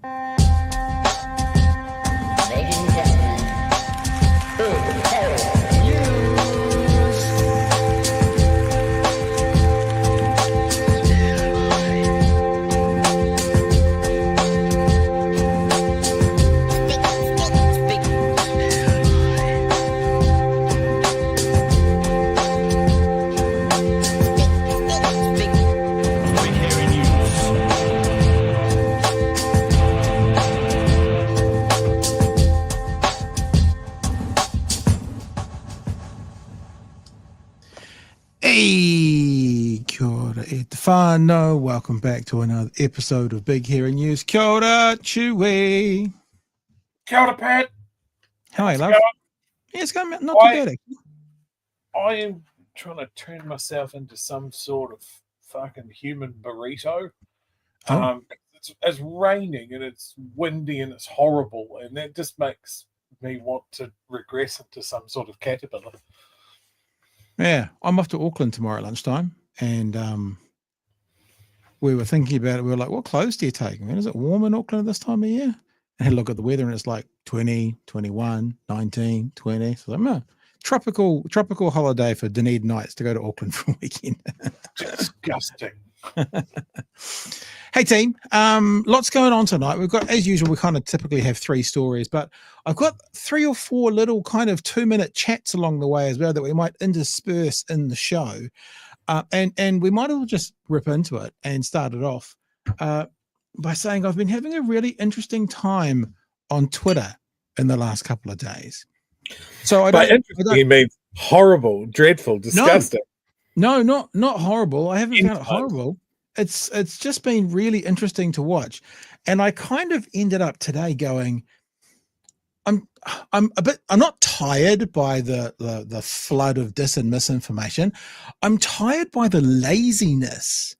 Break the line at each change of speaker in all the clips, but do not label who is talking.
Ladies and gentlemen, Big Herald News.
Hey, kia ora e te whānau. Welcome back to another episode of Big Hearing News. Kia ora, Chewy.
Kia ora, Pat.
How are you, love?
going?
Yeah, it's going not too bad, actually.
I am trying to turn myself into some sort of fucking human burrito.
Oh.
It's raining and it's windy and it's horrible, and that just makes me want to regress into some sort of caterpillar.
Yeah, I'm off to Auckland tomorrow at lunchtime, and we were thinking about it. We were like, what clothes do you take? I mean, is it warm in Auckland at this time of year? And had a look at the weather, and it's like 20, 21, 19, 20. So I'm a tropical holiday for Dunedin nights to go to Auckland for a weekend.
Disgusting.
Hey team, lots going on tonight. We've got, as usual, we kind of typically have 3 stories, but I've got 3 or 4 little kind of 2-minute chats along the way as well that we might intersperse in the show, and we might as well just rip into it and start it off by saying I've been having a really interesting time on Twitter in the last couple of days. So
You mean horrible, dreadful, disgusting?
No, not horrible. I haven't found it horrible. It's just been really interesting to watch, and I kind of ended up today going, I'm not tired by the flood of dis and misinformation. I'm tired by the laziness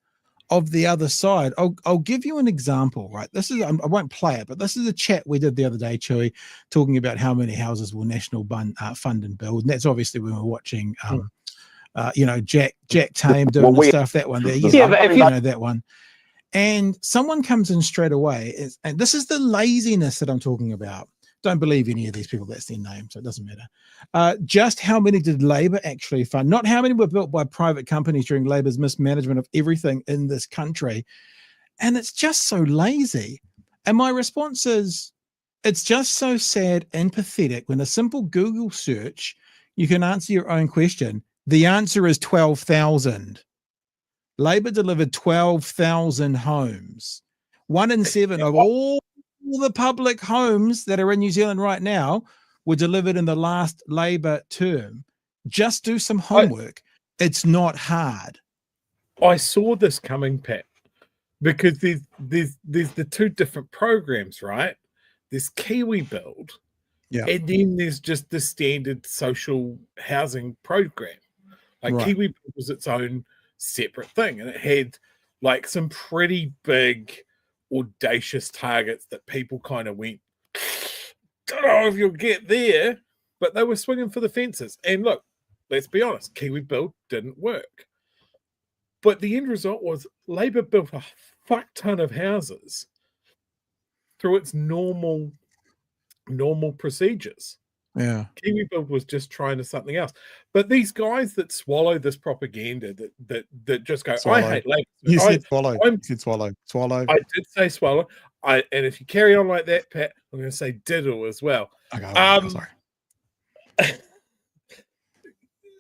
of the other side. I'll give you an example, right? This is, I won't play it, but this is a chat we did the other day, Chewy, talking about how many houses will National Fund and build, and that's obviously when we're watching. Jack Tame doing the stuff, that one there. Yeah, but if you know that one. And someone comes in straight away, and this is the laziness that I'm talking about. Don't believe any of these people, that's their name, so it doesn't matter. Just how many did Labor actually fund? Not how many were built by private companies during Labor's mismanagement of everything in this country. And it's just so lazy. And my response is, it's just so sad and pathetic when a simple Google search, you can answer your own question. The answer is 12,000. Labor delivered 12,000 homes. 1 in 7 of all the public homes that are in New Zealand right now were delivered in the last Labor term. Just do some homework. It's not hard.
I saw this coming, Pat, because there's the 2 different programs, right? There's Kiwi Build, and then there's just the standard social housing program. Like right. Kiwi was its own separate thing, and it had like some pretty big, audacious targets that people kind of went, don't know if you'll get there, but they were swinging for the fences. And look, let's be honest, Kiwi Build didn't work. But the end result was Labor built a fuck ton of houses through its normal procedures.
Yeah,
Kiwi Build was just trying to something else. But these guys that swallow this propaganda that just go, swallow. I hate Labor.
You said swallow. You said swallow. Swallow.
I did say swallow. And if you carry on like that, Pat, I'm going to say diddle as well.
Okay, sorry.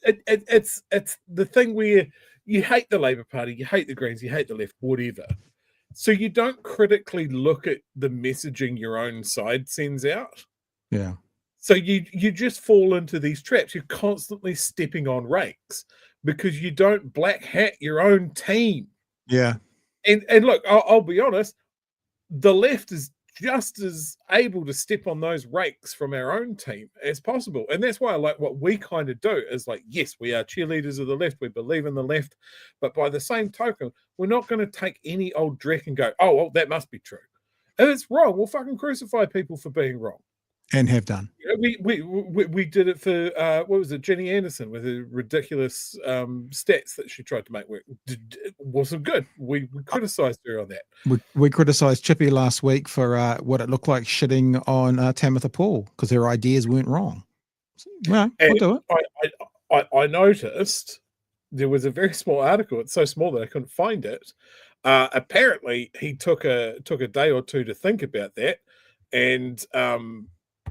It's the thing where you hate the Labor Party, you hate the Greens, you hate the left, whatever. So you don't critically look at the messaging your own side sends out.
Yeah.
So you just fall into these traps. You're constantly stepping on rakes because you don't black hat your own team.
Yeah.
And look, I'll be honest, the left is just as able to step on those rakes from our own team as possible. And that's why I like what we kind of do is like, yes, we are cheerleaders of the left. We believe in the left. But by the same token, we're not going to take any old dreck and go, oh, well, that must be true. If it's wrong, we'll fucking crucify people for being wrong.
And have done.
We did it for what was it, Jenny Anderson, with the ridiculous stats that she tried to make work. It wasn't good. We criticised her on that.
We criticised Chippy last week for what it looked like shitting on Tamitha Paul because her ideas weren't wrong. Well, we'll do
it. I noticed there was a very small article. It's so small that I couldn't find it. Apparently, he took a day or two to think about that, and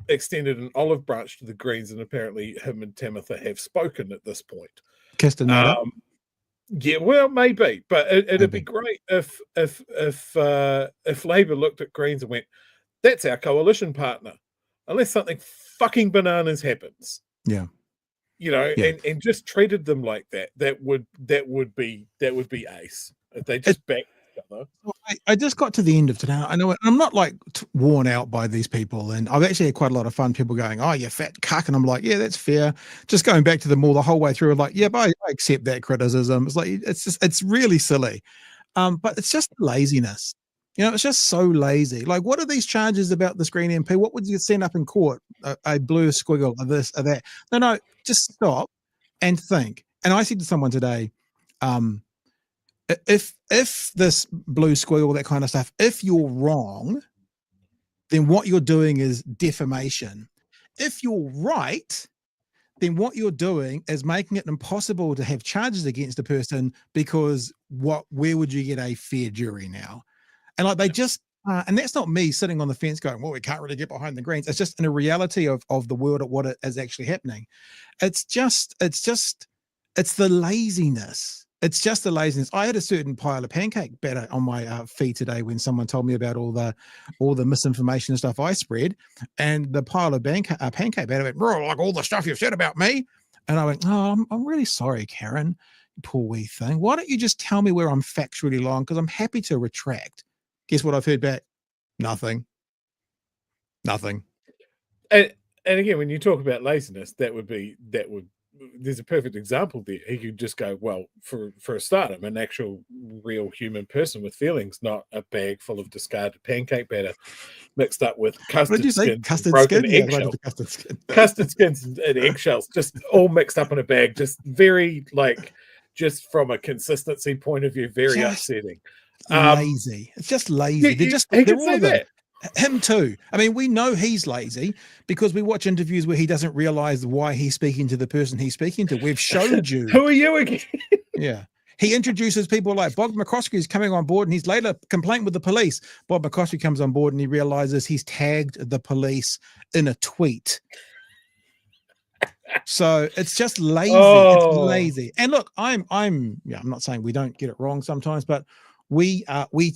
extended an olive branch to the Greens, and apparently him and Tamitha have spoken at this point.
Kissed another.
Yeah, well, maybe, but it'd be great if Labour looked at Greens and went, "That's our coalition partner," unless something fucking bananas happens.
Yeah,
and just treated them like that. That would be ace if they just back each other.
I just got to the end of today. I know I'm not like worn out by these people, and I've actually had quite a lot of fun. People going, "Oh, you fat cuck," and I'm like, "Yeah, that's fair." Just going back to them all the whole way through, like, "Yeah, but I accept that criticism." It's like it's really silly, but it's just laziness. It's just so lazy. Like, what are these charges about this Green MP? What would you send up in court? A blue squiggle, or this, or that? No, just stop and think. And I said to someone today, if this blue squiggle, that kind of stuff, if you're wrong, then what you're doing is defamation. If you're right, then what you're doing is making it impossible to have charges against a person, because where would you get a fair jury now? And like they just, and that's not me sitting on the fence going, well, we can't really get behind the Greens. It's just in a reality of the world of what is actually happening. It's the laziness. It's just the laziness. I had a certain pile of pancake batter on my feed today when someone told me about all the misinformation and stuff I spread, and the pile of pancake batter went, like all the stuff you've said about me. And I went, oh, I'm really sorry, Karen, poor wee thing. Why don't you just tell me where I'm factually wrong? Because I'm happy to retract. Guess what I've heard back? Nothing.
And again, when you talk about laziness, there's a perfect example there. He could just go, well, for a start, I'm an actual real human person with feelings, not a bag full of discarded pancake batter mixed up with custard skins, broken eggshells, custard skins and eggshells, just all mixed up in a bag. Just very just from a consistency point of view, very upsetting.
Lazy. It's just lazy. They're all of them. Him too. I mean, we know he's lazy because we watch interviews where he doesn't realize why he's speaking to the person he's speaking to. We've showed you.
Who are you again?
Yeah. He introduces people like Bob McCoskey is coming on board, and he's later complaint with the police. Bob McCoskey comes on board and he realizes he's tagged the police in a tweet. So it's just lazy. It's lazy. And look, I'm not saying we don't get it wrong sometimes, but we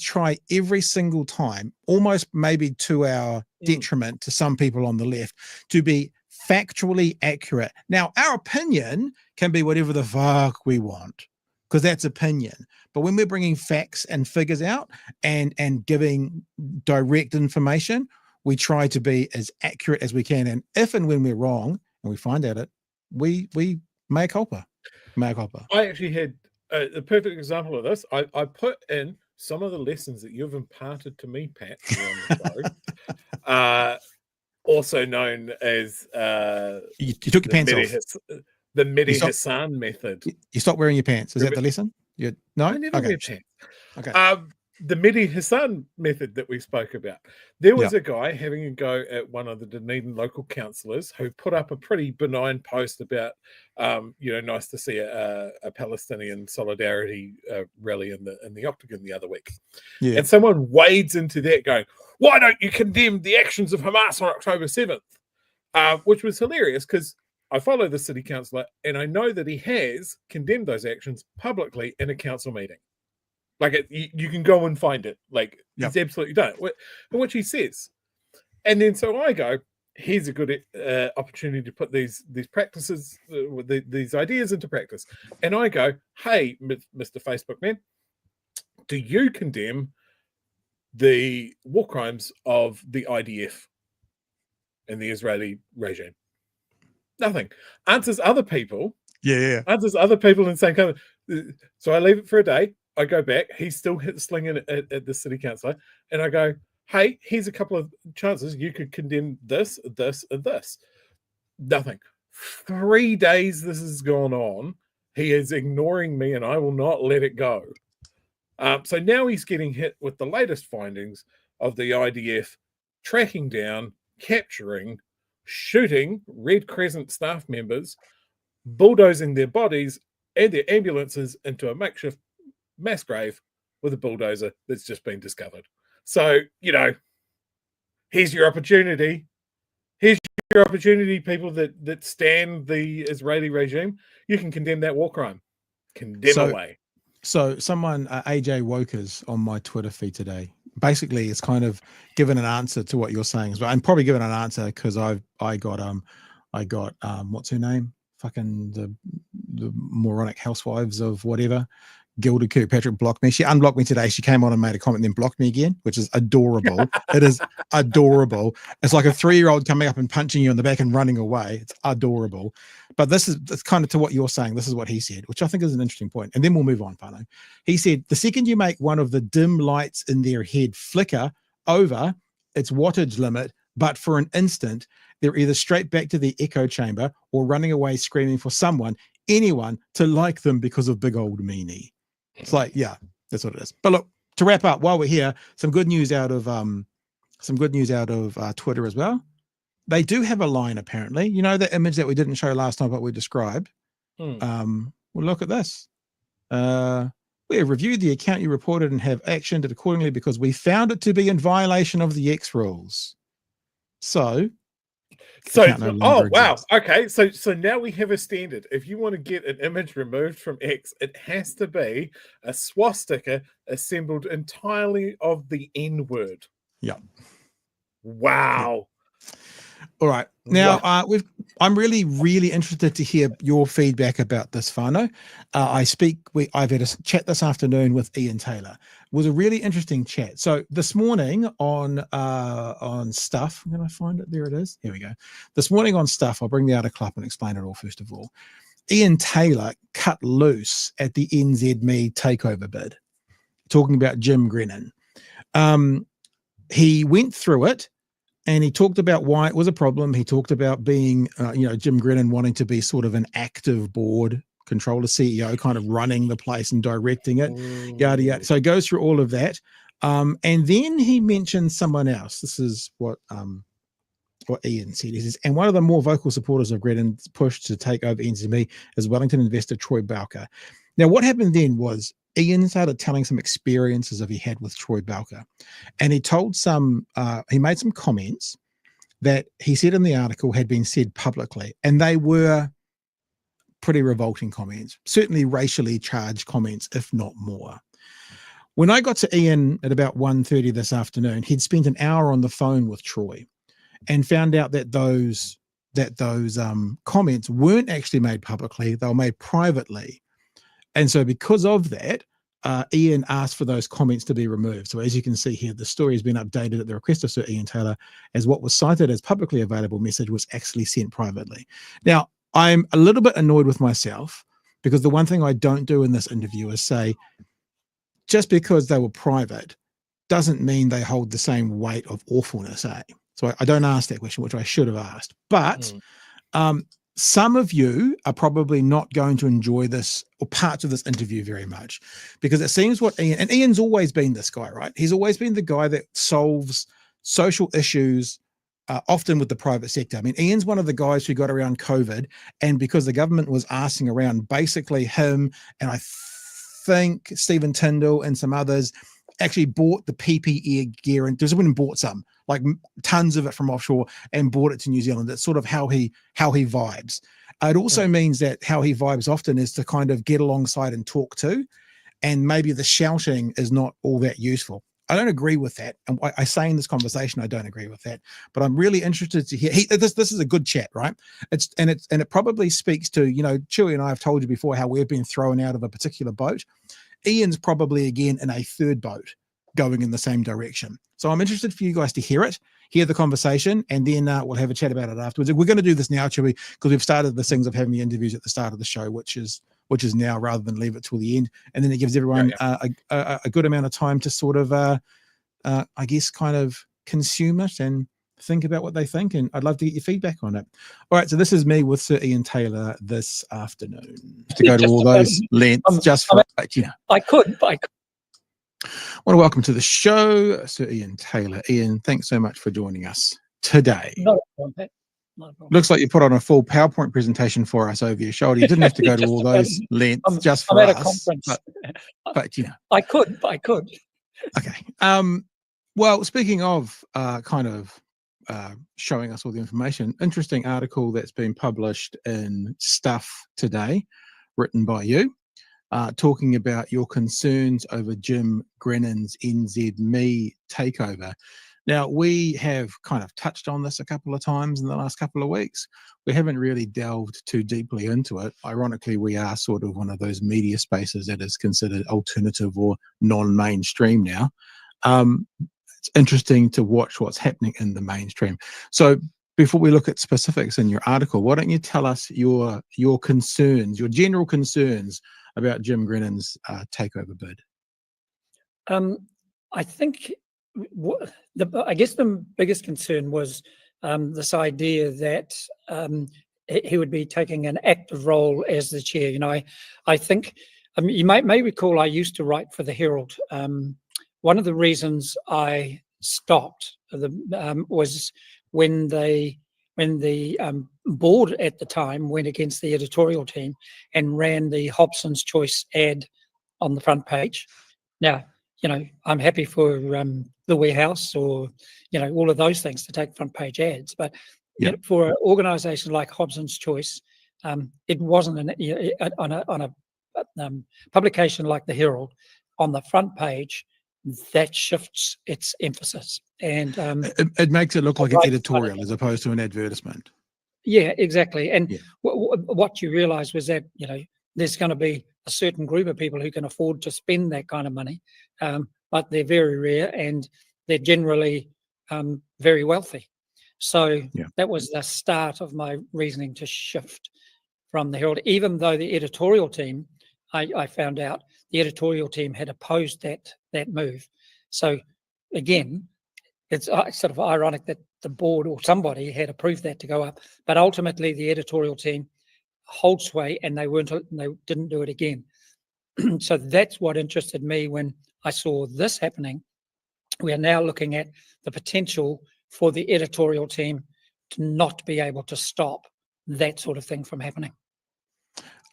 try every single time, almost maybe to our detriment to some people on the left, to be factually accurate. Now, our opinion can be whatever the fuck we want, because that's opinion. But when we're bringing facts and figures out and giving direct information, we try to be as accurate as we can. And if and when we're wrong and we find out it, we mea culpa.
I actually had a perfect example of this. I put in some of the lessons that you've imparted to me, Pat, on the show, also known as
you took your pants off.
The Mehdi Hassan method.
You stopped wearing your pants. Is that the lesson? No?
I never wear pants. Okay. The Mehdi Hassan method that we spoke about. There was a guy having a go at one of the Dunedin local councillors who put up a pretty benign post about, nice to see a Palestinian solidarity rally in the Octagon the other week. Yeah. And someone wades into that going, why don't you condemn the actions of Hamas on October 7th? Which was hilarious because I follow the city councillor and I know that he has condemned those actions publicly in a council meeting. You can go and find it. He's absolutely done it. And what he says. And then so I go, here's a good opportunity to put these practices, these ideas into practice. And I go, hey, Mr. Facebook man, do you condemn the war crimes of the IDF and the Israeli regime? Nothing. Answers other people.
Yeah.
Answers other people in the same kind of. So I leave it for a day. I go back. He's still slinging it at the city councillor. And I go, hey, here's a couple of chances you could condemn this, this, and this. Nothing. 3 days this has gone on. He is ignoring me, and I will not let it go. So now he's getting hit with the latest findings of the IDF tracking down, capturing, shooting Red Crescent staff members, bulldozing their bodies and their ambulances into a makeshift mass grave with a bulldozer that's just been discovered. So, here's your opportunity. Here's your opportunity, people that stand the Israeli regime. You can condemn that war crime. Condemn away.
So someone, AJ Wokers, on my Twitter feed today, basically it's kind of given an answer to what you're saying as well. I'm probably given an answer because I got what's her name? Fucking the moronic housewives of whatever. Gilda Kirkpatrick blocked me. She unblocked me today. She came on and made a comment, then blocked me again, which is adorable. It is adorable. It's like a 3-year-old coming up and punching you on the back and running away. It's adorable. But it's kind of to what you're saying. This is what he said, which I think is an interesting point. And then we'll move on, Whānau. He said, the second you make one of the dim lights in their head flicker over its wattage limit, but for an instant, they're either straight back to the echo chamber or running away screaming for anyone to like them because of big old meanie. It's like, yeah, that's what it is. But look, to wrap up, while we're here, some good news out of Twitter as well. They do have a line, apparently. You know, the image that we didn't show last time, but we described. Well, look at this. We have reviewed the account you reported and have actioned it accordingly because we found it to be in violation of the X rules. So
wow. Okay. So now we have a standard. If you want to get an image removed from X, it has to be a swastika assembled entirely of the N word.
Yeah.
Wow.
Yeah. All right. Now, I'm really, really interested to hear your feedback about this, Whānau. I've had a chat this afternoon with Ian Taylor. It was a really interesting chat. So this morning on Stuff, I'm going to find it. There it is. Here we go. This morning on Stuff, I'll bring the article up and explain it all first of all. Ian Taylor cut loose at the NZME takeover bid, talking about Jim Grenon. He went through it. And he talked about why it was a problem. He talked about being, Jim Grenon wanting to be sort of an active board controller, CEO, kind of running the place and directing it, yada, yada. So he goes through all of that. And then he mentioned someone else. This is what Ian said. He says, and one of the more vocal supporters of Grenon's push to take over NZME is Wellington investor Troy Bowker. Now, what happened then was Ian started telling some experiences that he had with Troy Bowker, and he told he made some comments that he said in the article had been said publicly, and they were pretty revolting comments, certainly racially charged comments, if not more. When I got to Ian at about 1:30 this afternoon, he'd spent an hour on the phone with Troy and found out that those comments weren't actually made publicly, they were made privately. And so because of that, Ian asked for those comments to be removed. So as you can see here, the story has been updated at the request of Sir Ian Taylor, as what was cited as publicly available message was actually sent privately. Now, I'm a little bit annoyed with myself because the one thing I don't do in this interview is say, just because they were private doesn't mean they hold the same weight of awfulness, eh? So I don't ask that question, which I should have asked. But some of you are probably not going to enjoy this or parts of this interview very much, because it seems Ian's always been this guy, right? He's always been the guy that solves social issues often with the private sector. I mean, Ian's one of the guys who got around COVID, and because the government was arsing around, basically him and I think Stephen Tyndall and some others actually bought the PPE gear and just went and bought some, like tons of it from offshore, and brought it to New Zealand. That's sort of how he vibes. It also means that how he vibes often is to kind of get alongside and talk to, and maybe the shouting is not all that useful. I don't agree with that. And I say in this conversation, I don't agree with that, but I'm really interested to hear this is a good chat, right? It probably speaks to, Chewy and I have told you before how we've been thrown out of a particular boat. Ian's probably again in a third boat going in the same direction. So I'm interested for you guys to hear the conversation, and then we'll have a chat about it afterwards. We're going to do this now, Chewy, because we've started the things of having the interviews at the start of the show, which is now, rather than leave it till the end. And then it gives everyone a good amount of time to sort of I guess, kind of consume it and think about what they think. And I'd love to get your feedback on it. All right, so this is me with Sir Ian Taylor this afternoon. To go to all those lengths just for,
I could.
I want to welcome to the show Sir Ian Taylor. Ian, thanks so much for joining us today.
No problem, Pat. No problem.
Looks like you put on a full PowerPoint presentation for us over your shoulder. You didn't have to go to all those lengths just for
I'm at
us.
A conference.
But
I could.
Okay. Well, speaking of showing us all the information, interesting article that's been published in Stuff today, written by you, talking about your concerns over Jim Grenon's NZME takeover. Now, we have kind of touched on this a couple of times in the last couple of weeks. We haven't really delved too deeply into it. Ironically, we are sort of one of those media spaces that is considered alternative or non-mainstream now. It's interesting to watch what's happening in the mainstream. So before we look at specifics in your article, why don't you tell us your concerns, your general concerns about Jim Grenon's takeover bid?
I think I guess the biggest concern was this idea that he would be taking an active role as the chair. You know, I think you may recall I used to write for the Herald. One of the reasons I stopped was when the board at the time went against the editorial team and ran the Hobson's Choice ad on the front page. Now, you know, I'm happy for the Warehouse or, you know, all of those things to take front page ads, but for an organisation like Hobson's Choice, it wasn't on a publication like the Herald on the front page. That shifts its emphasis, and
it makes it look like an editorial as opposed to an advertisement.
Yeah, exactly. And what you realise was that, you know, there's going to be a certain group of people who can afford to spend that kind of money, but they're very rare and they're generally very wealthy. So that was the start of my reasoning to shift from the Herald, even though the editorial team, I found out the editorial team had opposed that move. So again, it's sort of ironic that the board or somebody had approved that to go up, but ultimately the editorial team hold sway and they didn't do it again. So that's what interested me when I saw this happening. We are now looking at the potential for the editorial team to not be able to stop that sort of thing from happening.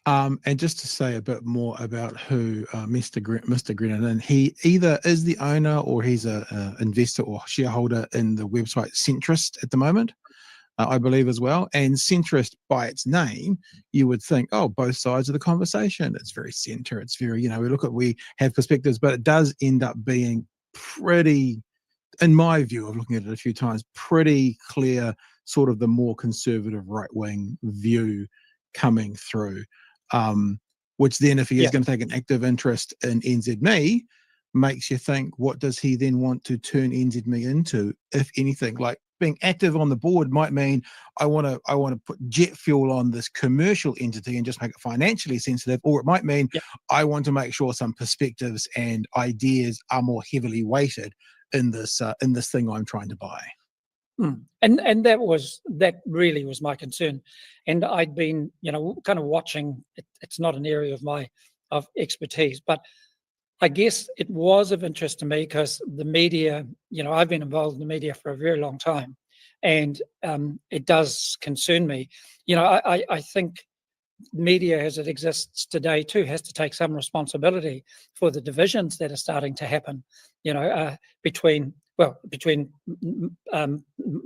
And just to say a bit more about who Mr. Grenon, and he either is the owner or he's a investor or shareholder in the website Centrist at the moment, I believe as well. And Centrist, by its name, you would think, oh, both sides of the conversation. It's very centre. It's very, we have perspectives, but it does end up being pretty, in my view of looking at it a few times, pretty clear, sort of the more conservative right-wing view coming through. Which then, if he is going to take an active interest in NZME, makes you think, what does he then want to turn NZME into, if anything? Like being active on the board might mean I want to put jet fuel on this commercial entity and just make it financially sensitive, or it might mean I want to make sure some perspectives and ideas are more heavily weighted in this thing I'm trying to buy.
And that really was my concern, and I'd been kind of watching. It's not an area of expertise, but I guess it was of interest to me because the media. I've been involved in the media for a very long time, and it does concern me. I think media as it exists today too has to take some responsibility for the divisions that are starting to happen. Between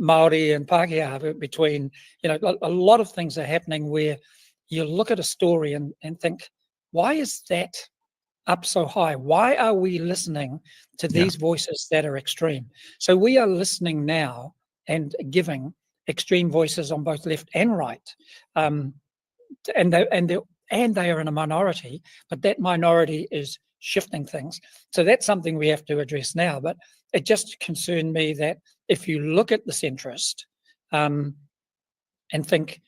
Māori and Pākehā, between, a lot of things are happening where you look at a story and think, why is that up so high? Why are we listening to these voices that are extreme? So we are listening now and giving extreme voices on both left and right. And they are in a minority, but that minority is shifting things. So that's something we have to address now. But it just concerned me that if you look at the centrist and think,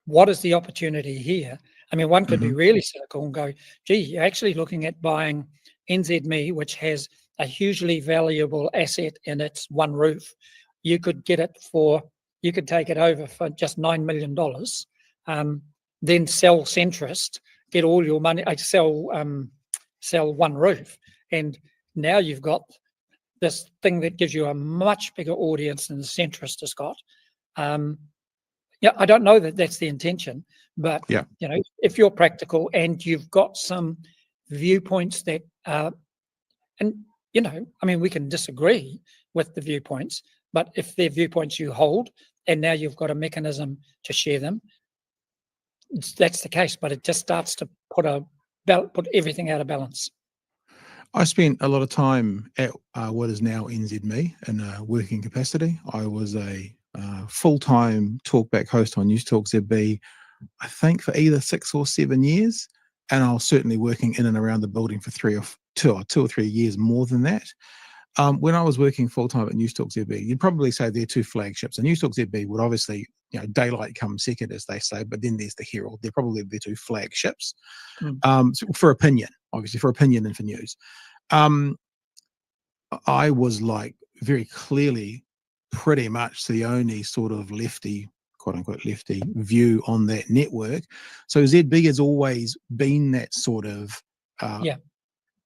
what is the opportunity here? I mean, one could be really cynical and go, gee, you're actually looking at buying NZME, which has a hugely valuable asset in its one roof. You could take it over for just $9 million, then sell centrist, get all your money, sell one roof. And now you've got this thing that gives you a much bigger audience than the centrist has got. Yeah, I don't know that that's the intention, but if you're practical and you've got some viewpoints that, we can disagree with the viewpoints, but if they're viewpoints you hold, and now you've got a mechanism to share them, that's the case. But it just starts to put everything out of balance.
I spent a lot of time at what is now NZME in a working capacity. I was a full-time talkback host on Newstalk ZB, I think for either 6 or 7 years, and I was certainly working in and around the building for 2 or 3 years more than that. When I was working full-time at Newstalk ZB, you'd probably say they're two flagships. And Newstalk ZB would obviously, daylight comes second, as they say, but then there's the Herald. They're probably the two flagships for opinion, obviously, for opinion and for news. I was very clearly pretty much the only sort of lefty, quote unquote lefty view on that network. So ZB has always been that sort of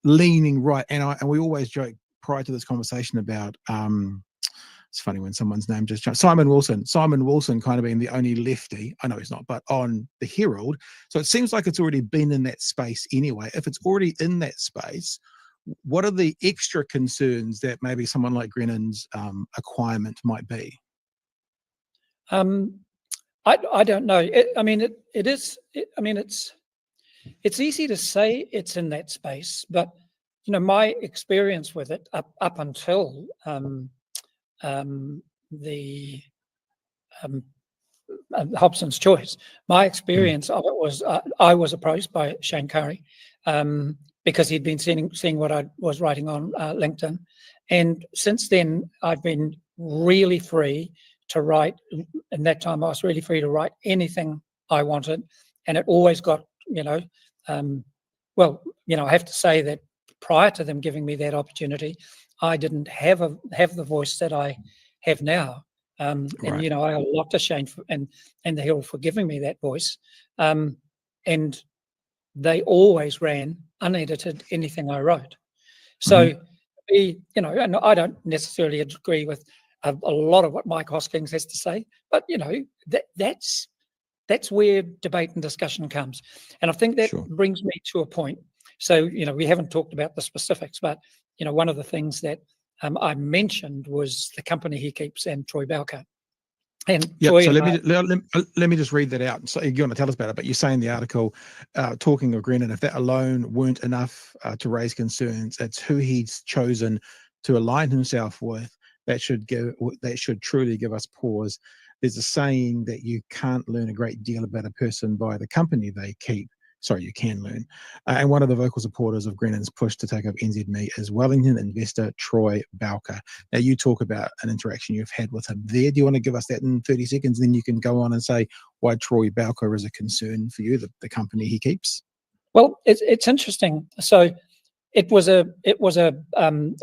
leaning right. And we always joke prior to this conversation about it's funny when someone's name just changed. Simon Wilson kind of being the only lefty. I know he's not, but on the Herald. So it seems like it's already been in that space anyway. If it's already in that space, what are the extra concerns that maybe someone like Grenon's acquirement might be?
I don't know. It's easy to say it's in that space, but my experience with it up until the Hobson's Choice, my experience of it was I was approached by Shane Curry because he'd been seeing what I was writing on LinkedIn, and since then I've been really free to write. In that time, I was really free to write anything I wanted, and it always got I have to say that prior to them giving me that opportunity, I didn't have the voice that I have now. And I owe a lot to Shane and the Herald for giving me that voice. And they always ran unedited anything I wrote. So, and I don't necessarily agree with a lot of what Mike Hoskins has to say, but that's where debate and discussion comes. And I think that brings me to a point. So, we haven't talked about the specifics, but, one of the things that I mentioned was the company he keeps and Troy Bowker. And Troy,
so let me just read that out. So you're going to tell us about it, but you say in the article, talking of Grenon, if that alone weren't enough to raise concerns, it's who he's chosen to align himself with that should truly give us pause. There's a saying that you can't learn a great deal about a person by the company they keep. Sorry, you can learn. And one of the vocal supporters of Grenon's push to take over NZME is Wellington investor Troy Bowker. Now, you talk about an interaction you've had with him there. Do you want to give us that in 30 seconds? Then you can go on and say why Troy Bowker is a concern for you, the company he keeps.
Well, it's interesting. So it was a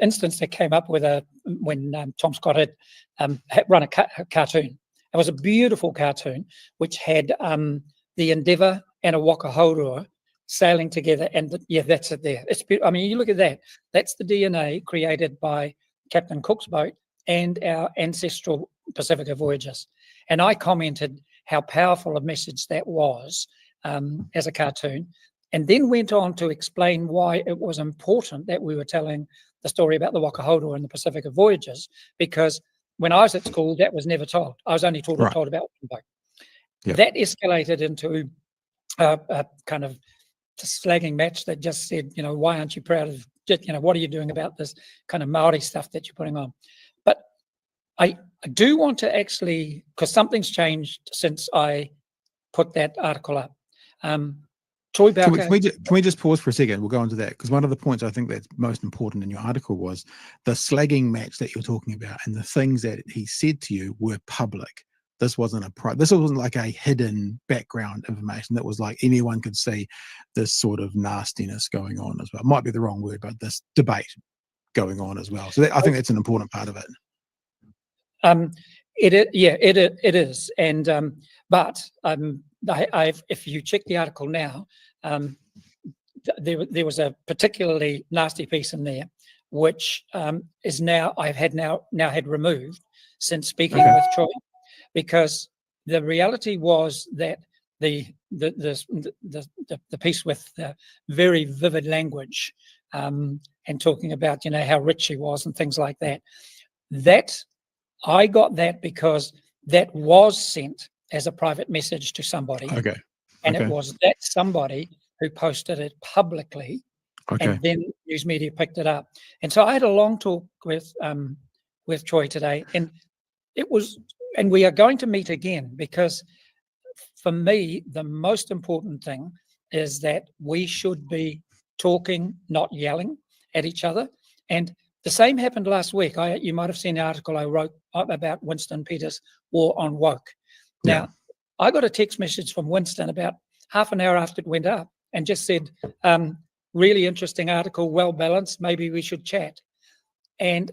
instance that came up when Tom Scott had run a cartoon. It was a beautiful cartoon which had the Endeavour and a Wakahaurua sailing together, and that's it there. You look at that. That's the DNA created by Captain Cook's boat and our ancestral Pacifica voyagers. And I commented how powerful a message that was as a cartoon, and then went on to explain why it was important that we were telling the story about the Wakahaurua and the Pacifica voyagers, because when I was at school, that was never told. I was only told about one boat. Yep. That escalated into a kind of slagging match that just said, why aren't you proud of, what are you doing about this kind of Māori stuff that you're putting on? But I do want to actually, because something's changed since I put that article up. Troy Bowker.
Can we just pause for a second? We'll go on to that, because one of the points I think that's most important in your article was the slagging match that you're talking about, and the things that he said to you were public. This wasn't like a hidden background information that was like anyone could see this sort of nastiness going on as well. It might be the wrong word, but this debate going on as well. So I think that's an important part of it.
It is, and but if you check the article now, there was a particularly nasty piece in there, which is now I've had removed since speaking with Troy, because the reality was that the piece with the very vivid language and talking about how rich she was and things like that, that I got that because that was sent as a private message to somebody, and it was that somebody who posted it publicly, and then news media picked it up. And so I had a long talk with Troy today, and we are going to meet again, because for me, the most important thing is that we should be talking, not yelling at each other. And the same happened last week. You might have seen the article I wrote about Winston Peters' war on woke. Now, I got a text message from Winston about half an hour after it went up and just said, really interesting article, well balanced, maybe we should chat. And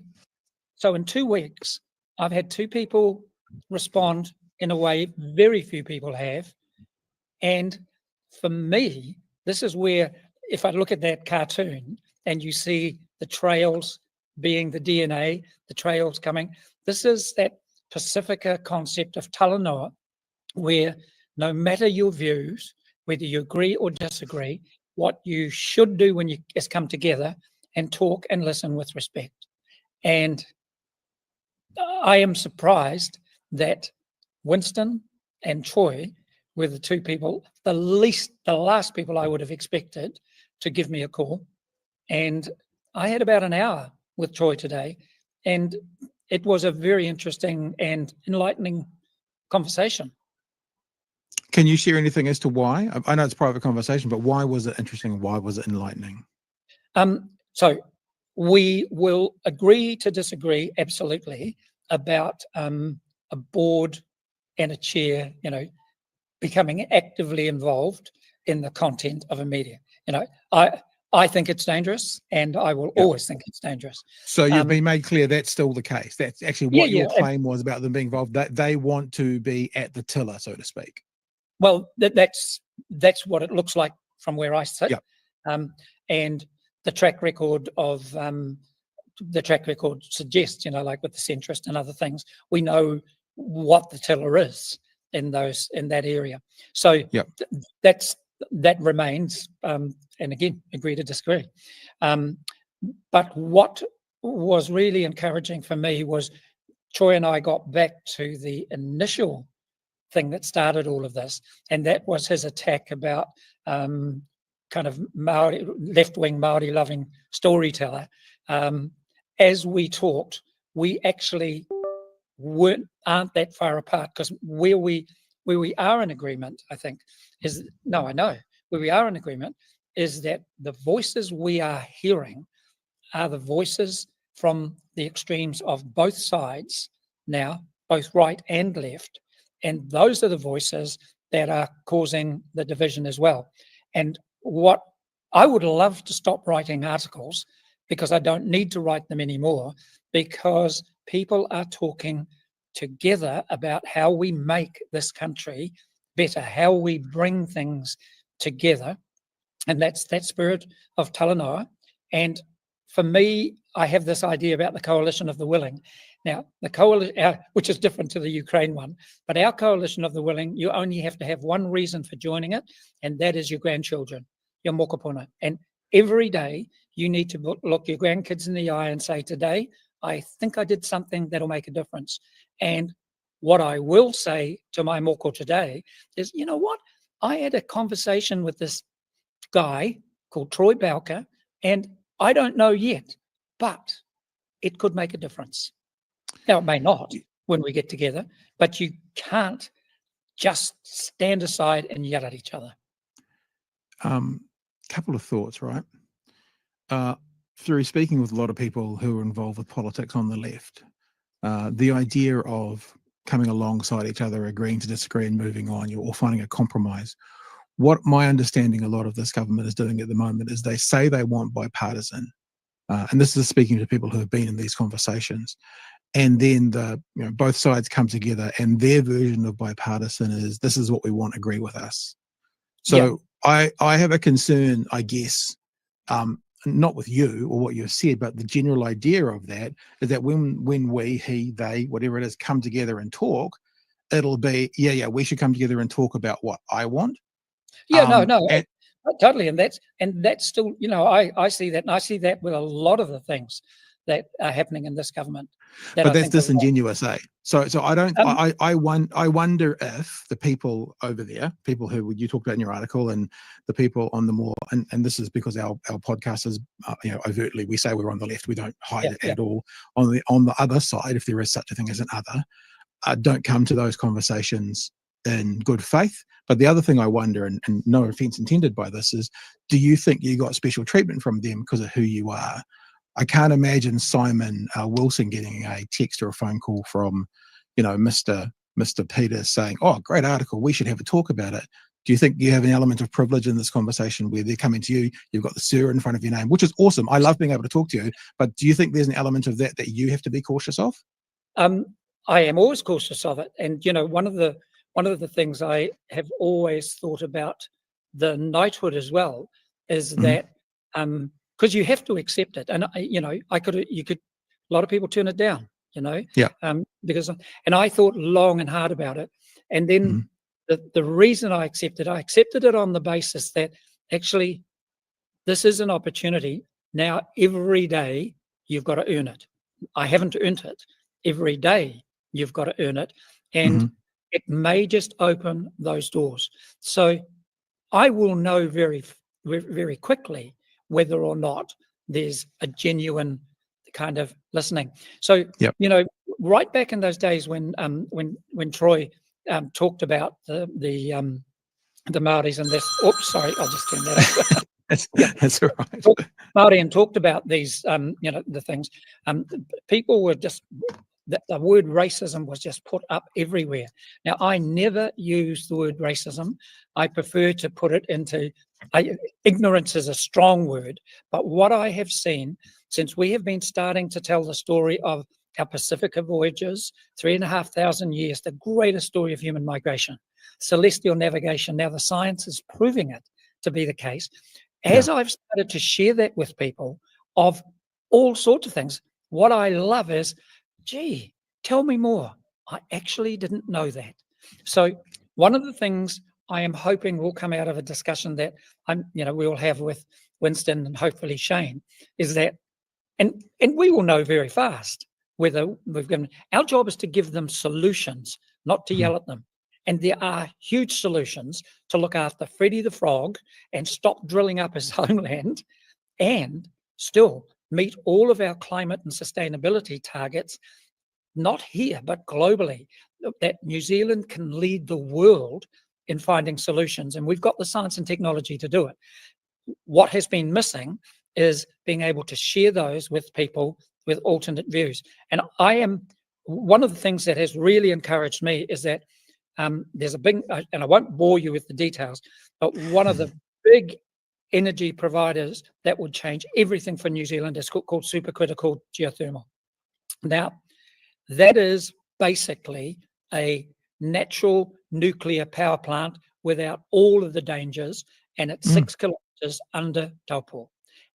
so in 2 weeks, I've had 2 people respond in a way very few people have. And for me, this is where, if I look at that cartoon and you see the trails being the DNA, the trails coming, this is that Pacifica concept of Talanoa, where no matter your views, whether you agree or disagree, what you should do when you just come together and talk and listen with respect. And I am surprised that Winston and Troy were the 2 people, the last people I would have expected to give me a call. And I had about an hour with Troy today, and it was a very interesting and enlightening conversation.
Can you share anything as to why? I know it's a private conversation, but why was it interesting? Why was it enlightening?
So we will agree to disagree, absolutely, about a board and a chair, becoming actively involved in the content of a media. I think it's dangerous, and I will always think it's dangerous.
So you've been made clear that's still the case. That's actually what your claim was about them being involved, that they want to be at the tiller, so to speak.
Well, that's what it looks like from where I sit. And the track record suggests, like with the centrist and other things, we know what the tiller is in that area. So that remains, and again, agree to disagree. But what was really encouraging for me was Troy and I got back to the initial thing that started all of this, and that was his attack about kind of Maori, left-wing Maori-loving storyteller. As we talked, we actually aren't that far apart, because where we are in agreement, I think, where we are in agreement is that the voices we are hearing are the voices from the extremes of both sides now, both right and left. And those are the voices that are causing the division as well. And what I would love to stop writing articles, because I don't need to write them anymore, because people are talking together about how we make this country better, how we bring things together. And that's that spirit of Talanoa. And for me, I have this idea about the coalition of the willing. Now, the coalition, which is different to the Ukraine one, but our coalition of the willing, you only have to have one reason for joining it, and that is your grandchildren, your mokopuna. And every day you need to look your grandkids in the eye and say, today, I think I did something that'll make a difference. And what I will say to my moko today is, you know what? I had a conversation with this guy called Troy Bookers, and I don't know yet, but it could make a difference. Now, it may not when we get together, but you can't just stand aside and yell at each other.
Couple of thoughts, right? Through speaking with a lot of people who are involved with politics on the left, the idea of coming alongside each other, agreeing to disagree and moving on, or finding a compromise. What my understanding a lot of this government is doing at the moment is they say they want bipartisan and this is speaking to people who have been in these conversations, and then both sides come together and their version of bipartisan is, this is what we want, agree with us. So I have a concern, I guess, not with you or what you've said, but the general idea of that is that when we, he, they, whatever it is, come together and talk, it'll be, we should come together and talk about what I want.
Totally. And that's still, I see that, and I see that with a lot of the things that are happening in this government.
But that's disingenuous, eh? So I don't. I wonder if the people over there, people who you talked about in your article, and the people on the more, and this is because our podcast is, overtly we say we're on the left, we don't hide it at all. On the other side, if there is such a thing as an other, don't come to those conversations in good faith. But the other thing I wonder, and no offence intended by this, is, do you think you got special treatment from them because of who you are? I can't imagine Simon Wilson getting a text or a phone call from, Mr. Peters saying, "Oh, great article, we should have a talk about it." Do you think you have an element of privilege in this conversation where they're coming to you, you've got the sir in front of your name, which is awesome. I love being able to talk to you, but do you think there's an element of that you have to be cautious of?
I am always cautious of it. And, one of the things I have always thought about the knighthood as well is that, because you have to accept it, and a lot of people turn it down, because, and I thought long and hard about it, and then the reason I accepted it on the basis that actually this is an opportunity. Now every day you've got to earn it. I haven't earned it. Every day you've got to earn it, and it may just open those doors. So I will know very, very quickly whether or not there's a genuine kind of listening. So, right back in those days when Troy talked about the Māoris and this, oops, sorry, I'll just turn that off.
That's all right.
Māori and talked about these, the things, people were just, the word racism was just put up everywhere. Now, I never use the word racism. I prefer to put it into, ignorance is a strong word, but what I have seen since we have been starting to tell the story of our Pacifica voyages, 3,500 years, the greatest story of human migration, celestial navigation, now the science is proving it to be the case. As I've started to share that with people of all sorts of things, what I love is, gee, tell me more. I actually didn't know that. So one of the things I am hoping will come out of a discussion that we will have with Winston and hopefully Shane is that, and we will know very fast whether we've given, our job is to give them solutions, not to yell at them. And there are huge solutions to look after Freddie the Frog and stop drilling up his homeland and still meet all of our climate and sustainability targets, not here, but globally, that New Zealand can lead the world in finding solutions. And we've got the science and technology to do it. What has been missing is being able to share those with people with alternate views. And one of the things that has really encouraged me is that there's a big, and I won't bore you with the details, but one of the big energy providers that would change everything for New Zealand is called supercritical geothermal. Now, that is basically a natural nuclear power plant without all of the dangers, and it's 6 kilometers under Taupo.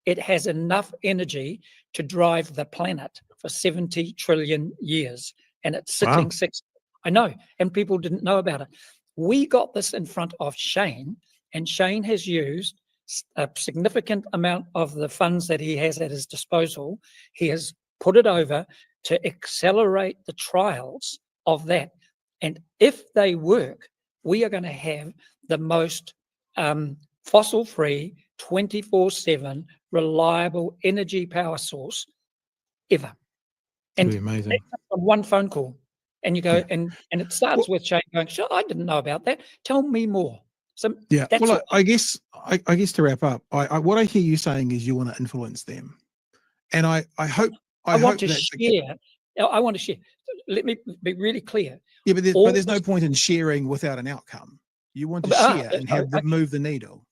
It has enough energy to drive the planet for 70 trillion years, and it's sitting I know, and people didn't know about it. We got this in front of Shane, and Shane has used a significant amount of the funds that he has at his disposal. He has put it over to accelerate the trials of that. And if they work, we are going to have the most fossil-free, 24/7 reliable energy power source ever. And
amazing.
On one phone call. And you go, and it starts with Shane going, sure, I didn't know about that. Tell me more. So
well, I guess to wrap up, what I hear you saying is you want to influence them, and I want to share.
I want to share. Let me be really clear.
Yeah, but there's no point in sharing without an outcome. You want to share and have them move the needle.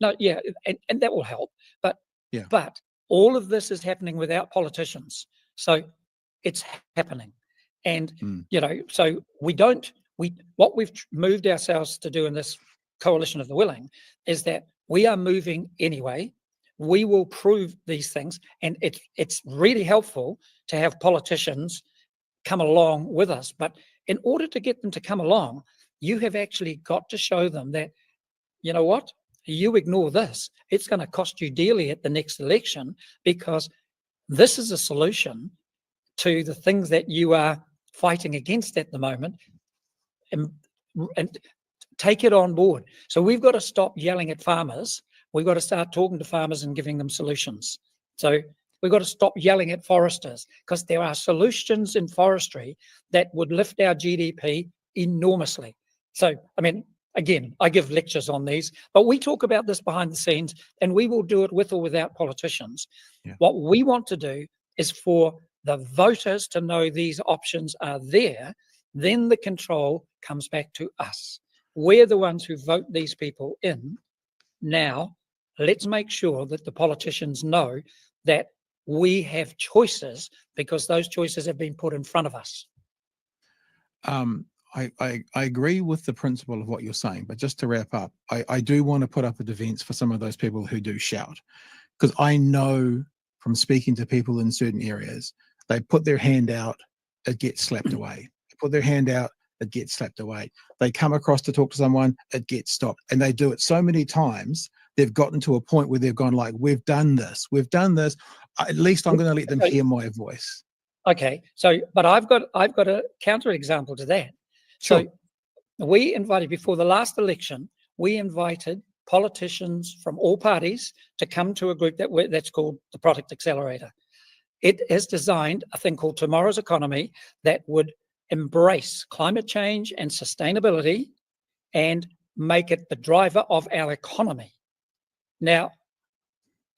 No, and that will help. But all of this is happening without politicians. So it's happening. And, so what we've moved ourselves to do in this coalition of the willing is that we are moving anyway. We will prove these things. And it's really helpful to have politicians come along with us. But in order to get them to come along, you have actually got to show them that, you know what, you ignore this, it's going to cost you dearly at the next election, because this is a solution to the things that you are fighting against at the moment, and take it on board. So we've got to stop yelling at farmers. We've got to start talking to farmers and giving them solutions. So we've got to stop yelling at foresters, because there are solutions in forestry that would lift our GDP enormously. So, I mean, again, I give lectures on these, but we talk about this behind the scenes, and we will do it with or without politicians. Yeah. What we want to do is for the voters to know these options are there. Then the control comes back to us. We're the ones who vote these people in. Now, let's make sure that the politicians know that we have choices, because those choices have been put in front of us.
I agree with the principle of what you're saying, but just to wrap up, I do want to put up a defense for some of those people who do shout, because I know from speaking to people in certain areas, they put their hand out, it gets slapped away. They put their hand out, it gets slapped away. They come across to talk to someone, it gets stopped. And they do it so many times, they've gotten to a point where they've gone like, we've done this. At least I'm going to let them hear my voice.
Okay, so, but I've got a counter example to that.
Sure.
So we invited, before the last election, we invited politicians from all parties to come to a group that's called the Product Accelerator. It has designed a thing called Tomorrow's Economy that would embrace climate change and sustainability and make it the driver of our economy. Now,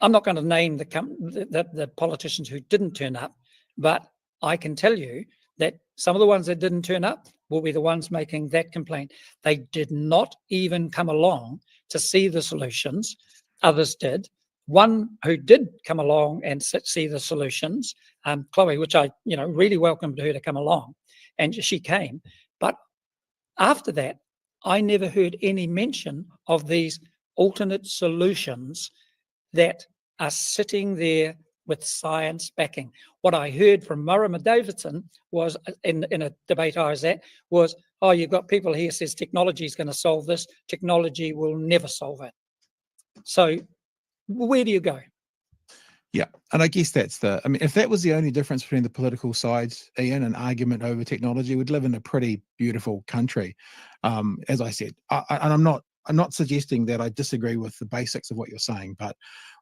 I'm not going to name the politicians who didn't turn up, but I can tell you that some of the ones that didn't turn up will be the ones making that complaint. They did not even come along to see the solutions. Others did. One who did come along and see the solutions, Chloe, which I really welcomed her to come along, and she came. But after that, I never heard any mention of these alternate solutions that are sitting there with science backing. What I heard from Murray Davidson was, in a debate I was at, was, oh, you've got people here says technology is going to solve this. Technology will never solve it. So where do you go?
Yeah, and I guess if that was the only difference between the political sides, Ian, an argument over technology, we'd live in a pretty beautiful country. As I said, I'm not suggesting that I disagree with the basics of what you're saying, but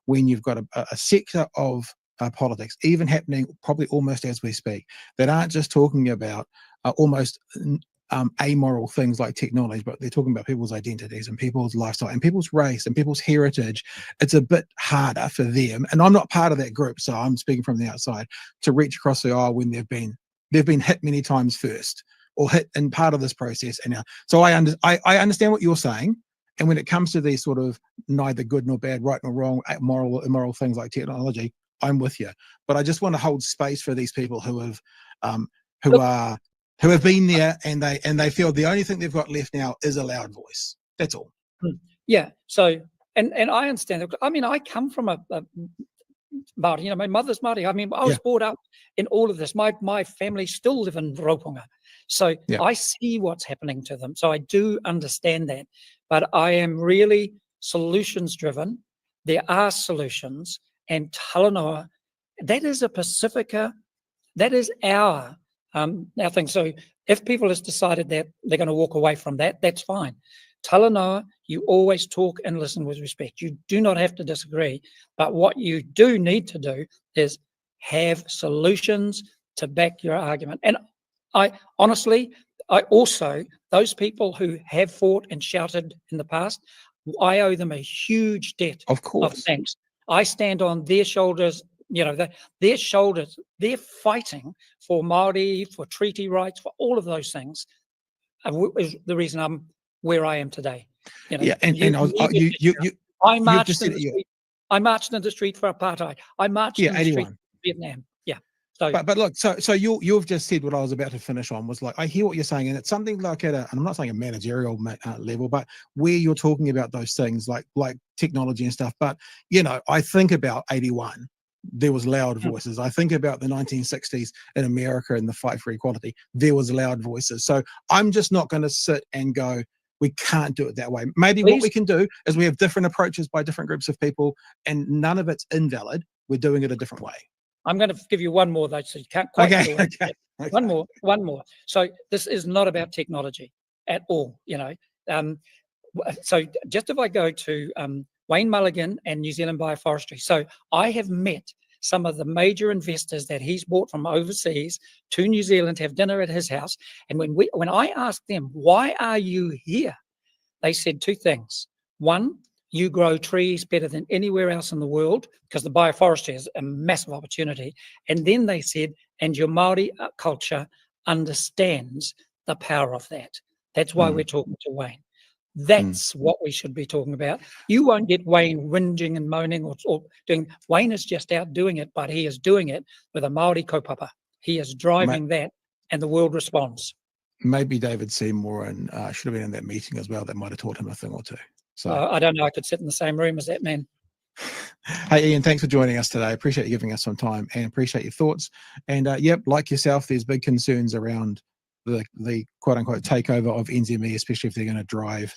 when you've got a sector of politics, even happening probably almost as we speak, that aren't just talking about almost amoral things like technology, but they're talking about people's identities and people's lifestyle and people's race and people's heritage, it's a bit harder for them. And I'm not part of that group, so I'm speaking from the outside, to reach across the aisle when they've been hit many times first, or hit in part of this process. And now, so I understand what you're saying. And when it comes to these sort of neither good nor bad, right nor wrong, moral, immoral things like technology, I'm with you. But I just want to hold space for these people who have been there, and they feel the only thing they've got left now is a loud voice. That's all.
Yeah. So, and I understand that. I mean, I come from a Māori, my mother's Māori. I mean, I was brought up in all of this. My family still live in Rauponga. So I see what's happening to them. So I do understand that. But I am really solutions driven. There are solutions, and Talanoa, that is a Pacifica, that is our thing. So if people have decided that they're going to walk away from that, that's fine. Talanoa, you always talk and listen with respect. You do not have to disagree, but what you do need to do is have solutions to back your argument. And I honestly, those people who have fought and shouted in the past, I owe them a huge debt of thanks. I stand on their shoulders, their shoulders. They're fighting for Māori, for treaty rights, for all of those things. Is the reason I'm where I am today.
I marched in the street.
I marched in the street for apartheid. I marched in the street
81.
for Vietnam. Yeah. So,
but look, so you've just said what I was about to finish on was like, I hear what you're saying, and it's something like and I'm not saying a managerial level, but where you're talking about those things like technology and stuff. But I think about 81. There was loud voices. I think about the 1960s in America and the fight for equality. There was loud voices. So I'm just not going to sit and go, we can't do it that way. Maybe what we can do is we have different approaches by different groups of people, and none of it's invalid. We're doing it a different way. I'm
going to give you one more, though, so you can't quite do it. Okay. One more. So this is not about technology at all, So just if I go to Wayne Mulligan and New Zealand Bioforestry. So I have met some of the major investors that he's brought from overseas to New Zealand to have dinner at his house. And when I asked them, why are you here? They said two things. One, you grow trees better than anywhere else in the world because the bioforestry is a massive opportunity. And then they said, and your Māori culture understands the power of that. That's why we're talking to Wayne. That's what we should be talking about. You won't get Wayne whinging and moaning or doing. Wayne is just out doing it, but he is doing it with a Māori kaupapa. He is driving that, and the world responds.
Maybe David Seymour should have been in that meeting as well. That might have taught him a thing or two. So
I don't know. I could sit in the same room as that man.
Hey, Ian, thanks for joining us today. I appreciate you giving us some time and appreciate your thoughts. And like yourself, there's big concerns around the quote unquote takeover of NZME, especially if they're going to drive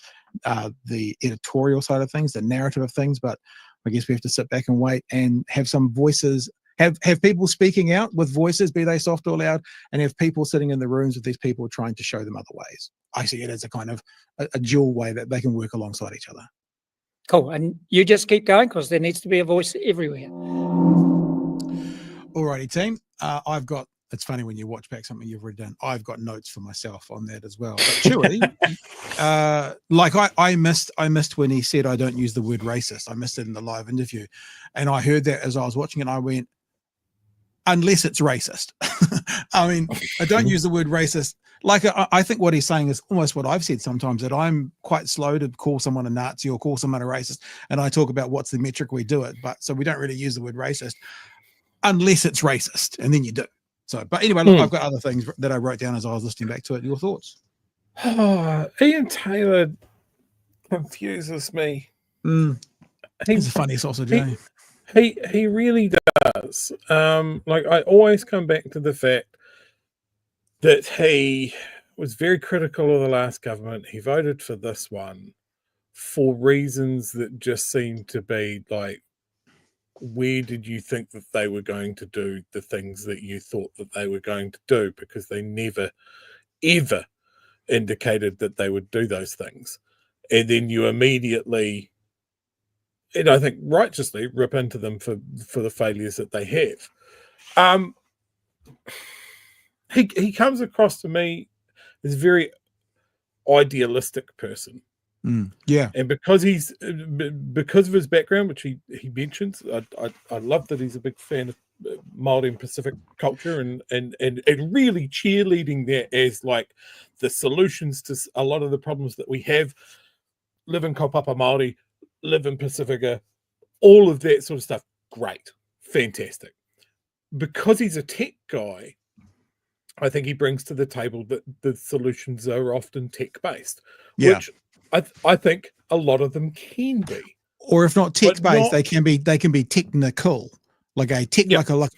the editorial side of things, the narrative of things. But I guess we have to sit back and wait and have some voices, have people speaking out with voices, be they soft or loud, and have people sitting in the rooms with these people trying to show them other ways. I see it as a kind of a dual way that they can work alongside each other.
Cool. And you just keep going because there needs to be a voice everywhere.
Alrighty, team. It's funny when you watch back something you've already done. I've got notes for myself on that as well. But Chewy, I missed when he said I don't use the word racist. I missed it in the live interview. And I heard that as I was watching it, I went, unless it's racist. I mean, I don't use the word racist. Like, I think what he's saying is almost what I've said sometimes, that I'm quite slow to call someone a Nazi or call someone a racist. And I talk about what's the metric we do it. But so we don't really use the word racist unless it's racist. And then you do. So, but anyway, look, I've got other things that I wrote down as I was listening back to it. Your thoughts?
Ian Taylor confuses me.
He's a funny sausage, eh?
He really does. Like, I always come back to the fact that he was very critical of the last government. He voted for this one for reasons that just seem to be like, where did you think that they were going to do the things that you thought that they were going to do? Because they never, ever indicated that they would do those things. And then you immediately, and I think righteously, rip into them for the failures that they have. He comes across to me as a very idealistic person.
Yeah,
and because of his background, which he mentions, I love that he's a big fan of Māori and Pacific culture, and really cheerleading that as like the solutions to a lot of the problems that we have. Live in kaupapa Māori, live in Pacifica, all of that sort of stuff. Great, fantastic. Because he's a tech guy, I think he brings to the table that the solutions are often tech based, which I think a lot of them can be,
or if not tech based, they can be technical, like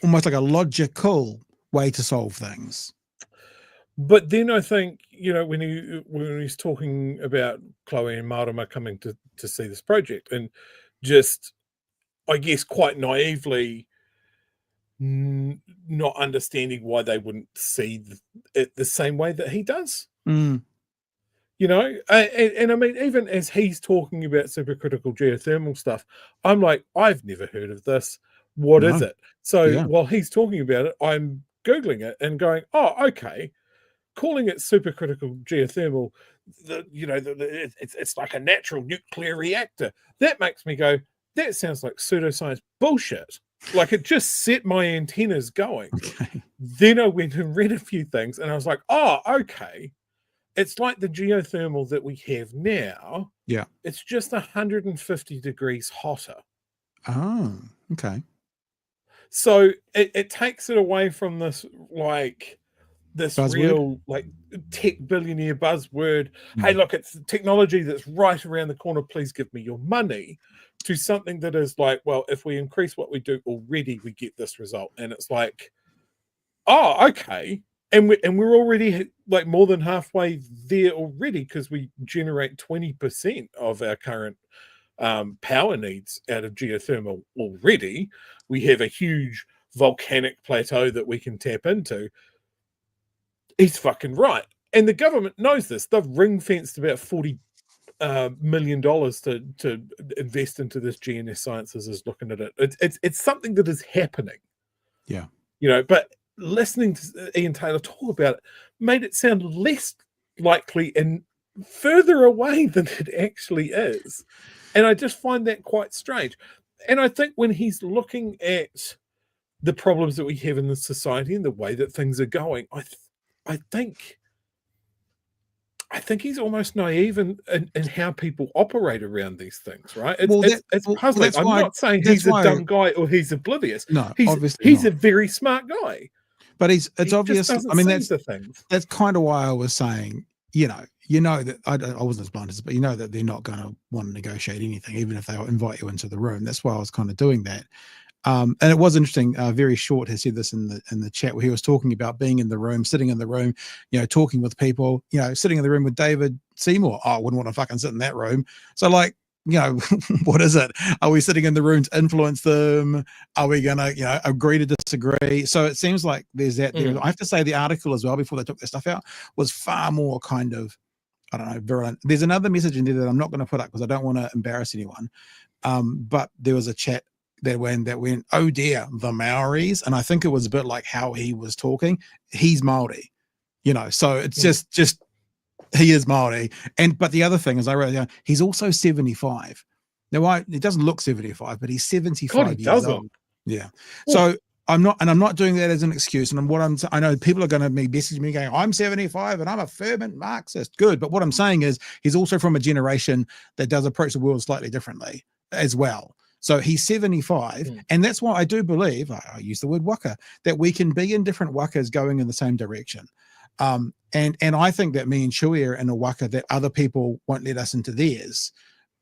almost like a logical way to solve things.
But then I think, when he's talking about Chloe and Marama coming to see this project, and just, I guess, quite naively not understanding why they wouldn't see it the same way that he does. And I mean, even as he's talking about supercritical geothermal stuff, I'm like, I've never heard of this. What is it? So while he's talking about it, I'm Googling it and going, oh, okay. Calling it supercritical geothermal, it's like a natural nuclear reactor. That makes me go, that sounds like pseudoscience bullshit. Like, it just set my antennas going. Okay. Then I went and read a few things and I was like, oh, okay. It's like the geothermal that we have now. Yeah. It's just 150 degrees hotter.
Oh, okay.
So it takes it away from this this
Buzzword?
real tech billionaire buzzword. Hey, look, it's the technology that's right around the corner. Please give me your money. To something that is like, well, if we increase what we do already, we get this result. And it's like, oh, okay. And we're already more than halfway there already, because we generate 20% of our current power needs out of geothermal already. We have a huge volcanic plateau that we can tap into. He's fucking right. And the government knows this. They've ring-fenced about $40 million to invest into this. GNS Sciences is looking at it. It's something that is happening.
Yeah.
But listening to Ian Taylor talk about it made it sound less likely and further away than it actually is. And I just find that quite strange. And I think when he's looking at the problems that we have in the society and the way that things are going, I think he's almost naive in how people operate around these things, right? It's puzzling. I'm not saying he's a dumb guy or he's oblivious.
No,
he's a very smart guy.
But it's obvious.
Just
I mean,
things.
That's kind of why I was saying, you know that I wasn't as blind as, but you know that they're not going to want to negotiate anything, even if they invite you into the room. That's why I was kind of doing that. And it was interesting. Very Short has said this in the chat, where he was talking about being in the room, sitting in the room, talking with people, sitting in the room with David Seymour. Oh, I wouldn't want to fucking sit in that room. So what is it? Are we sitting in the room to influence them? Are we going to, agree to disagree? So it seems like there's that there. I have to say the article as well, before they took their stuff out, was far more kind of, I don't know, virulent. There's another message in there that I'm not going to put up because I don't want to embarrass anyone. But there was a chat that went, oh dear, the Maoris. And I think it was a bit like how he was talking. He's Maori, so it's just he is Maori. But the other thing is, I wrote down, he's also 75. Now, he doesn't look 75, but he's 75 years old. Yeah. So I'm not doing that as an excuse. And I know people are going to be messaging me going, I'm 75 and I'm a fervent Marxist. Good. But what I'm saying is he's also from a generation that does approach the world slightly differently as well. So he's 75. And that's why I do believe, I use the word waka, that we can be in different wakas going in the same direction. And I think that me and Chewie are in a waka that other people won't let us into theirs.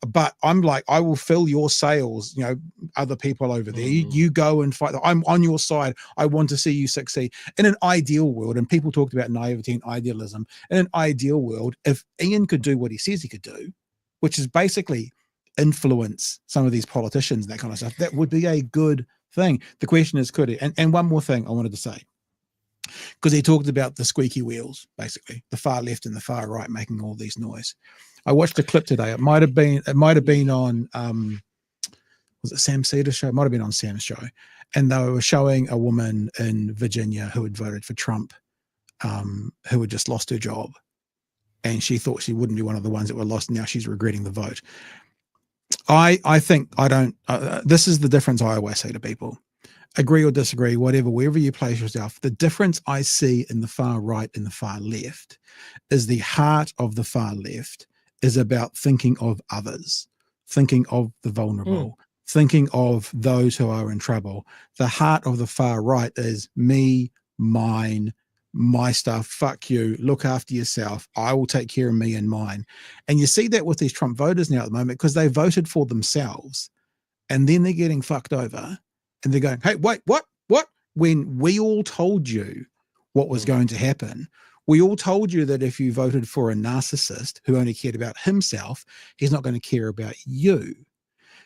But I'm like, I will fill your sails, other people over there. You go and fight. I'm on your side. I want to see you succeed. In an ideal world, and people talked about naivety and idealism, in an ideal world, if Ian could do what he says he could do, which is basically influence some of these politicians and that kind of stuff, that would be a good thing. The question is, could he? And one more thing I wanted to say, because he talked about the squeaky wheels, basically the far left and the far right making all these noise. I watched a clip today. It might have been on was it Sam Cedar's show? It might have been on Sam's show, and they were showing a woman in Virginia who had voted for Trump, who had just lost her job, and she thought she wouldn't be one of the ones that were lost. Now she's regretting the vote. I think I don't. This is the difference I always say to people. Agree or disagree, whatever, wherever you place yourself. The difference I see in the far right and the far left is the heart of the far left is about thinking of others, thinking of the vulnerable, thinking of those who are in trouble. The heart of the far right is me, mine, my stuff, fuck you, look after yourself, I will take care of me and mine. And you see that with these Trump voters now at the moment, because they voted for themselves and then they're getting fucked over. And they're going, hey, wait, what? When we all told you what was going to happen, we all told you that if you voted for a narcissist who only cared about himself, he's not going to care about you.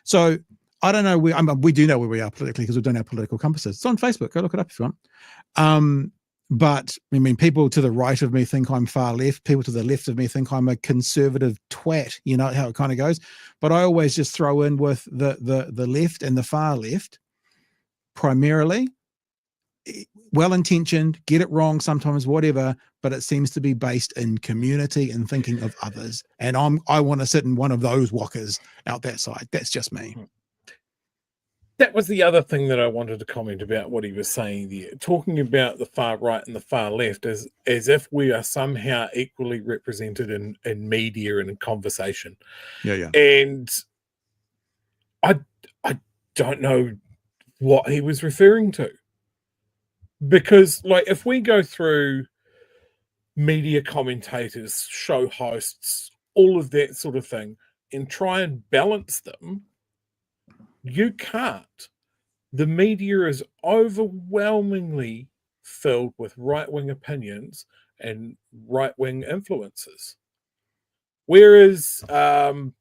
So I don't know. We do know where we are politically because we've done our political compasses. It's on Facebook. Go look it up if you want. But I mean, people to the right of me think I'm far left. People to the left of me think I'm a conservative twat. You know how it kind of goes. But I always just throw in with the left and the far left. Primarily well-intentioned, get it wrong sometimes, whatever, but it seems to be based in community and thinking of others. And I want to sit in one of those walkers out that side. That's just me.
That was the other thing that I wanted to comment about what he was saying there, talking about the far right and the far left as if we are somehow equally represented in media and in conversation.
Yeah.
And I don't know what he was referring to. Because, like, if we go through media commentators, show hosts, all of that sort of thing, and try and balance them, you can't. The media is overwhelmingly filled with right-wing opinions and right-wing influences. Whereas the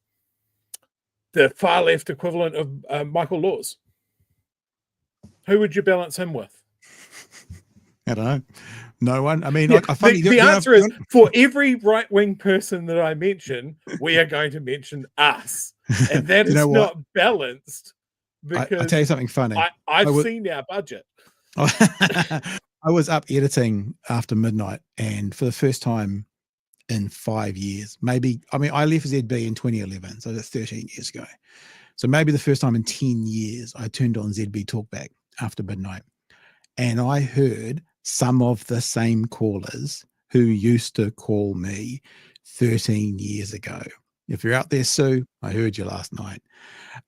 far left equivalent of Michael Laws, who would you balance him with?
I don't know. No one. I mean,
Yeah,
I find
the answer is, for every right-wing person that I mention, we are going to mention us. And that is not balanced, because
I'll tell you something funny.
I've seen our budget.
I was up editing after midnight, and for the first time in 5 years, maybe, I mean, I left ZB in 2011, so that's 13 years ago. So maybe the first time in 10 years, I turned on ZB Talkback after midnight, and I heard some of the same callers who used to call me 13 years ago. If you're out there, Sue, I heard you last night.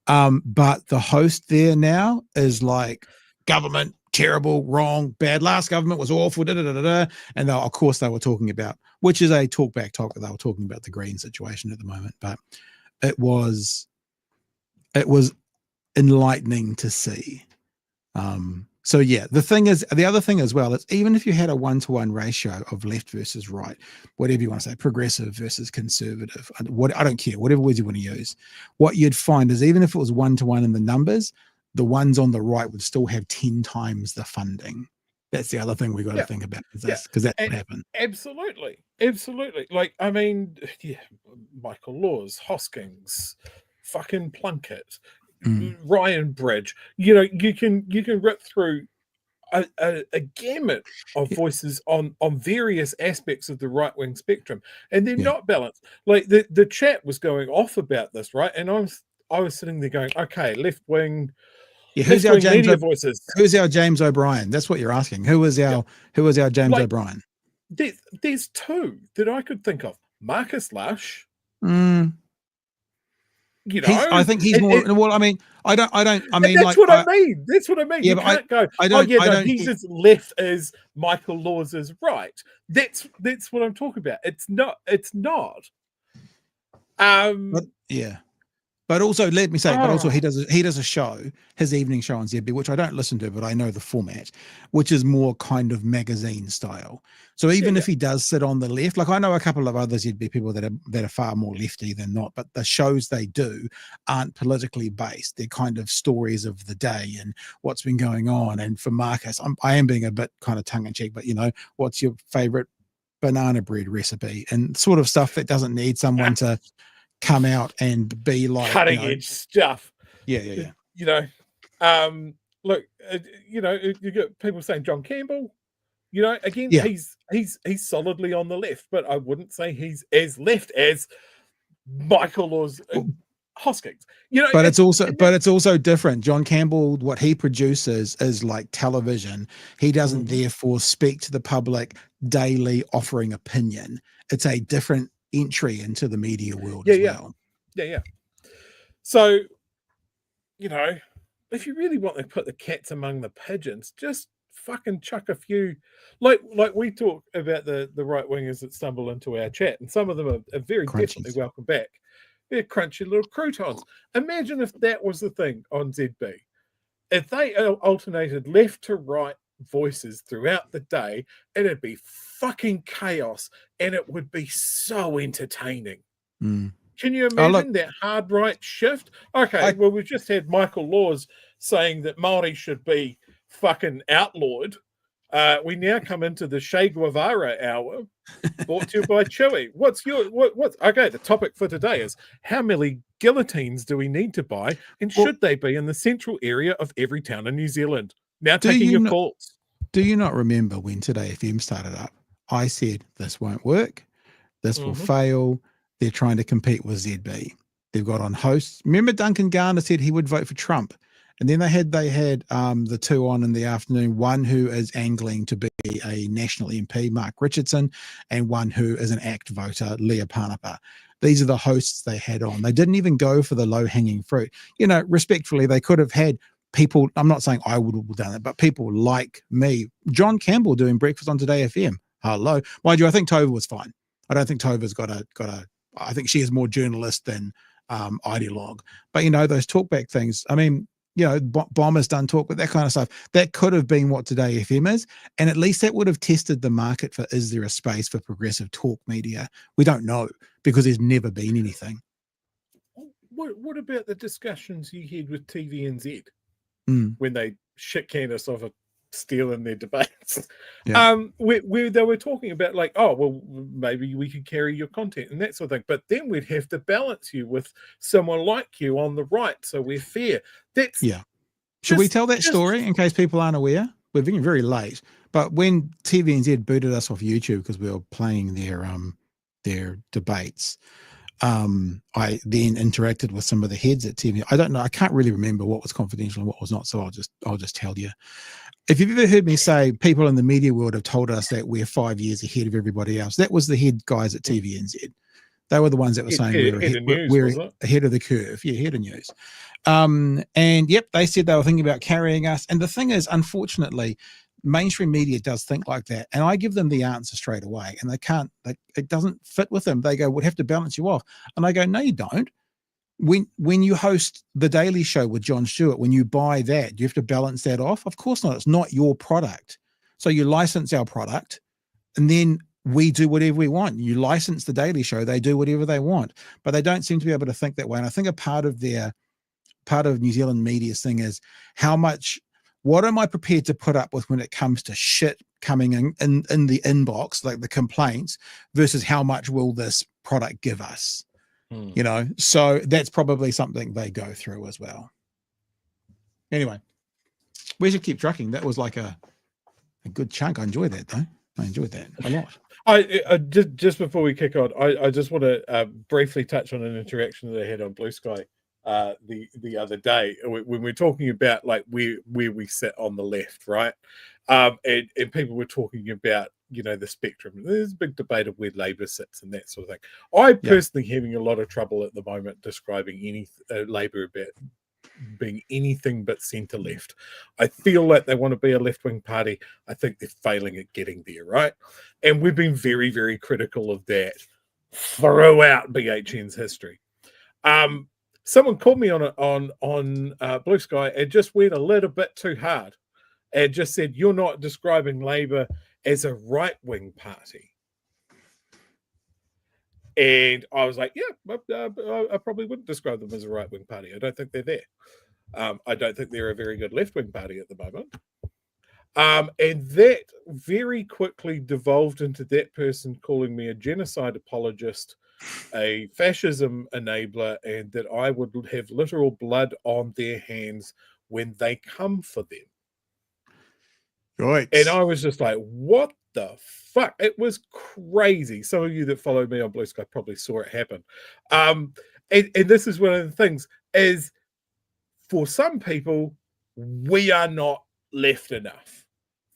But the host there now is like, government, terrible, wrong, bad. Last government was awful, da, da, da, da, da. And of course they were talking about, which is a talkback talk, they were talking about the Green situation at the moment. But it was enlightening to see. So yeah, the other thing as well, is even if you had a 1-to-1 ratio of left versus right, whatever you want to say, progressive versus conservative, I don't care, whatever words you want to use, what you'd find is even if it was 1-to-1 in the numbers, the ones on the right would still have 10 times the funding. That's the other thing we got to think about, because that's what happened.
Absolutely. Like, I mean, Michael Laws, Hoskins, fucking Plunkett, Ryan Bridge, you can rip through a gamut of voices on various aspects of the right-wing spectrum, and they're not balanced. Like the chat was going off about this, right? And I was sitting there going, okay, left-wing,
who's our James
media voices?
Who's our James O'Brien? That's what you're asking. Who is our James O'Brien?
There's two that I could think of. Marcus Lush. You know,
I think he's more. Well, I mean, I mean,
that's what I mean. That's what I mean.
Yeah,
you can't go. He's as left as Michael Laws is right. That's what I'm talking about. It's not.
But also, let me say, but also he does a show, his evening show on ZB, which I don't listen to, but I know the format, which is more kind of magazine style. So even if he does sit on the left, like I know a couple of other ZB people that are far more lefty than not, but the shows they do aren't politically based. They're kind of stories of the day and what's been going on. And for Marcus, I am being a bit kind of tongue in cheek, but what's your favorite banana bread recipe and sort of stuff that doesn't need someone to come out and be like
cutting edge stuff.
Yeah.
Look, you get people saying John Campbell. Again, he's solidly on the left, but I wouldn't say he's as left as Michael Laws, Hoskins.
But it's also different. John Campbell, what he produces is like television. He doesn't therefore speak to the public daily, offering opinion. It's a different entry into the media world as well.
Yeah. So, if you really want to put the cats among the pigeons, just fucking chuck a few, like we talk about the right wingers that stumble into our chat, and some of them are very definitely welcome back. They're crunchy little croutons. Imagine if that was the thing on ZB. If they alternated left to right voices throughout the day, it'd be fucking chaos, and it would be so entertaining. Can you imagine that hard right shift? Okay, well, we've just had Michael Laws saying that Māori should be fucking outlawed. We now come into the Che Guevara hour, brought to you by Chewy. What's okay? The topic for today is how many guillotines do we need to buy, and should they be in the central area of every town in New Zealand? Now taking your calls.
Do you not remember when Today FM started up? I said this won't work. This will fail. They're trying to compete with ZB. They've got on hosts. Remember Duncan Garner said he would vote for Trump. And then they had the two on in the afternoon, one who is angling to be a national MP, Mark Richardson, and one who is an ACT voter, Leah Panapa. These are the hosts they had on. They didn't even go for the low-hanging fruit. Respectfully, they could have had people, I'm not saying I would have done it, but people like me, John Campbell doing Breakfast on Today FM. Hello. Mind you, I think Tova was fine. I don't think Tova's got a, I think she is more journalist than ideologue. But, those talkback things, I mean, Bomber's done talk, but that kind of stuff, that could have been what Today FM is. And at least that would have tested the market for, is there a space for progressive talk media? We don't know because there's never been anything.
What about the discussions you had with TVNZ when they shit canned us off a steal in their debates?
Yeah.
Where they were talking about like, oh, well, maybe we could carry your content and that sort of thing. But then we'd have to balance you with someone like you on the right. So we're fair. That's
Should we tell that story in case people aren't aware? We're being very late. But when TVNZ booted us off YouTube because we were playing their debates, I then interacted with some of the heads at TV. I don't know. I can't really remember what was confidential and what was not. So I'll just tell you. If you've ever heard me say people in the media world have told us that we're 5 years ahead of everybody else, that was the head guys at TVNZ. They were the ones that were saying we're ahead of the curve. Yeah, head of news. And yep, they said they were thinking about carrying us. And the thing is, unfortunately, mainstream media does think like that. And I give them the answer straight away. And they can't, it doesn't fit with them. They go, we'd have to balance you off. And I go, no, you don't. When you host The Daily Show with Jon Stewart, when you buy that, you have to balance that off? Of course not. It's not your product. So you license our product and then we do whatever we want. You license The Daily Show, they do whatever they want. But they don't seem to be able to think that way. And I think a part of New Zealand media's thing is what am I prepared to put up with when it comes to shit coming in the inbox, like the complaints, versus how much will this product give us? So that's probably something they go through as well. Anyway, we should keep trucking. That was like a good chunk. I enjoyed that though. I enjoyed that a lot.
I just before we kick on, I just want to briefly touch on an interaction that I had on Blue Sky the other day when we're talking about like where we sit on the left, right? And people were talking about the spectrum. There's a big debate of where Labour sits and that sort of thing. I personally having a lot of trouble at the moment describing any Labour about being anything but centre left. I feel like they want to be a left-wing party. I think they're failing at getting there, right? And we've been very, very critical of that throughout BHN's history. Someone called me on Blue Sky and just went a little bit too hard and just said, you're not describing Labour as a right-wing party. And I was like, yeah, I probably wouldn't describe them as a right-wing party. I don't think they're there. I don't think they're a very good left-wing party at the moment. And that very quickly devolved into that person calling me a genocide apologist, a fascism enabler, and that I would have literal blood on their hands when they come for them.
Right.
And I was just like, what the fuck? It was crazy. Some of you that followed me on Blue Sky probably saw it happen. And this is one of the things is for some people, we are not left enough.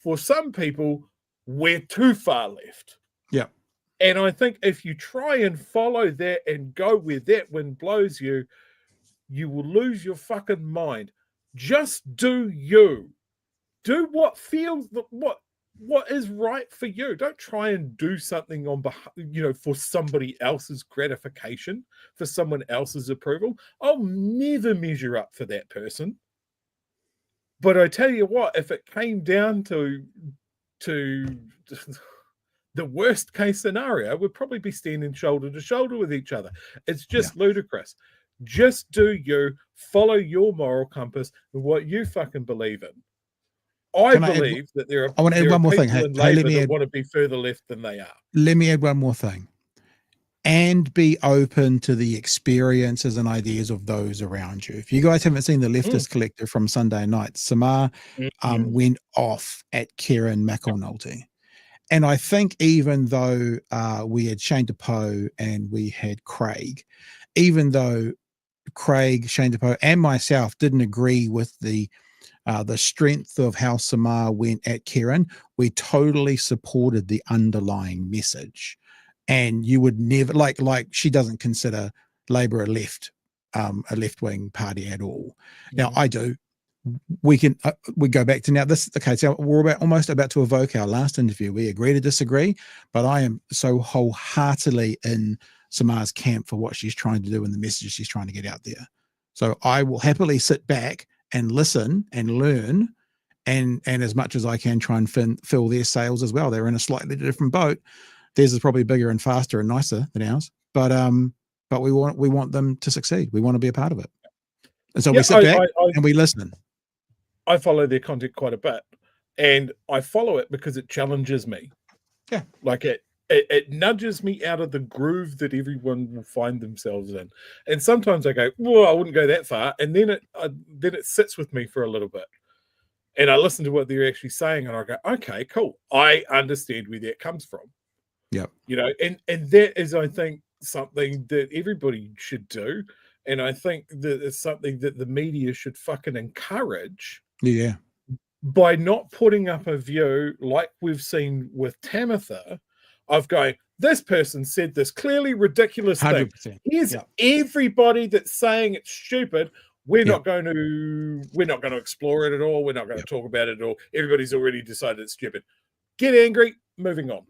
For some people, we're too far left.
Yeah.
And I think if you try and follow that and go where that wind blows you, you will lose your fucking mind. Just do you. Do what feels what is right for you. Don't try and do something on behalf, for somebody else's gratification, for someone else's approval. I'll never measure up for that person. But I tell you what, if it came down to the worst case scenario, we'd probably be standing shoulder to shoulder with each other. It's just ludicrous. Just do you, follow your moral compass and what you fucking believe in. I believe that there are.
I want to add one more thing.
Hey, let me want to be further left than they are. Let
me add one more thing, and be open to the experiences and ideas of those around you. If you guys haven't seen the Leftist Collective from Sunday night, Samar went off at Kieran McAnulty, and I think even though we had Shane DePoe and we had Craig, even though Craig, Shane DePoe, and myself didn't agree with the strength of how Samar went at Kieran, we totally supported the underlying message. and you would never like she doesn't consider Labour a left-wing party at all. Now I do. We go back to now this. Okay, so we're almost about to evoke our last interview. We agree to disagree, but I am so wholeheartedly in Samar's camp for what she's trying to do and the message she's trying to get out there. So I will happily sit back and listen and learn, and as much as I can try and fill their sails as well. They're in a slightly different boat. Theirs is probably bigger and faster and nicer than ours, but we want them to succeed. We want to be a part of it, and so we sit back and we listen.
I follow their content quite a bit, and I follow it because it challenges me.
Yeah,
like it nudges me out of the groove that everyone will find themselves in. And sometimes I go, "Well, I wouldn't go that far," and then it sits with me for a little bit, and I listen to what they're actually saying, and I go, "Okay, cool. I understand where that comes from."
Yeah,
and that is, I think, something that everybody should do, and I think that it's something that the media should fucking encourage.
Yeah.
By not putting up a view like we've seen with Tamitha of going, this person said this clearly ridiculous
100%.
thing. Here's everybody that's saying it's stupid. We're not going to explore it at all. We're not going to talk about it at all. Everybody's already decided it's stupid. Get angry. Moving on.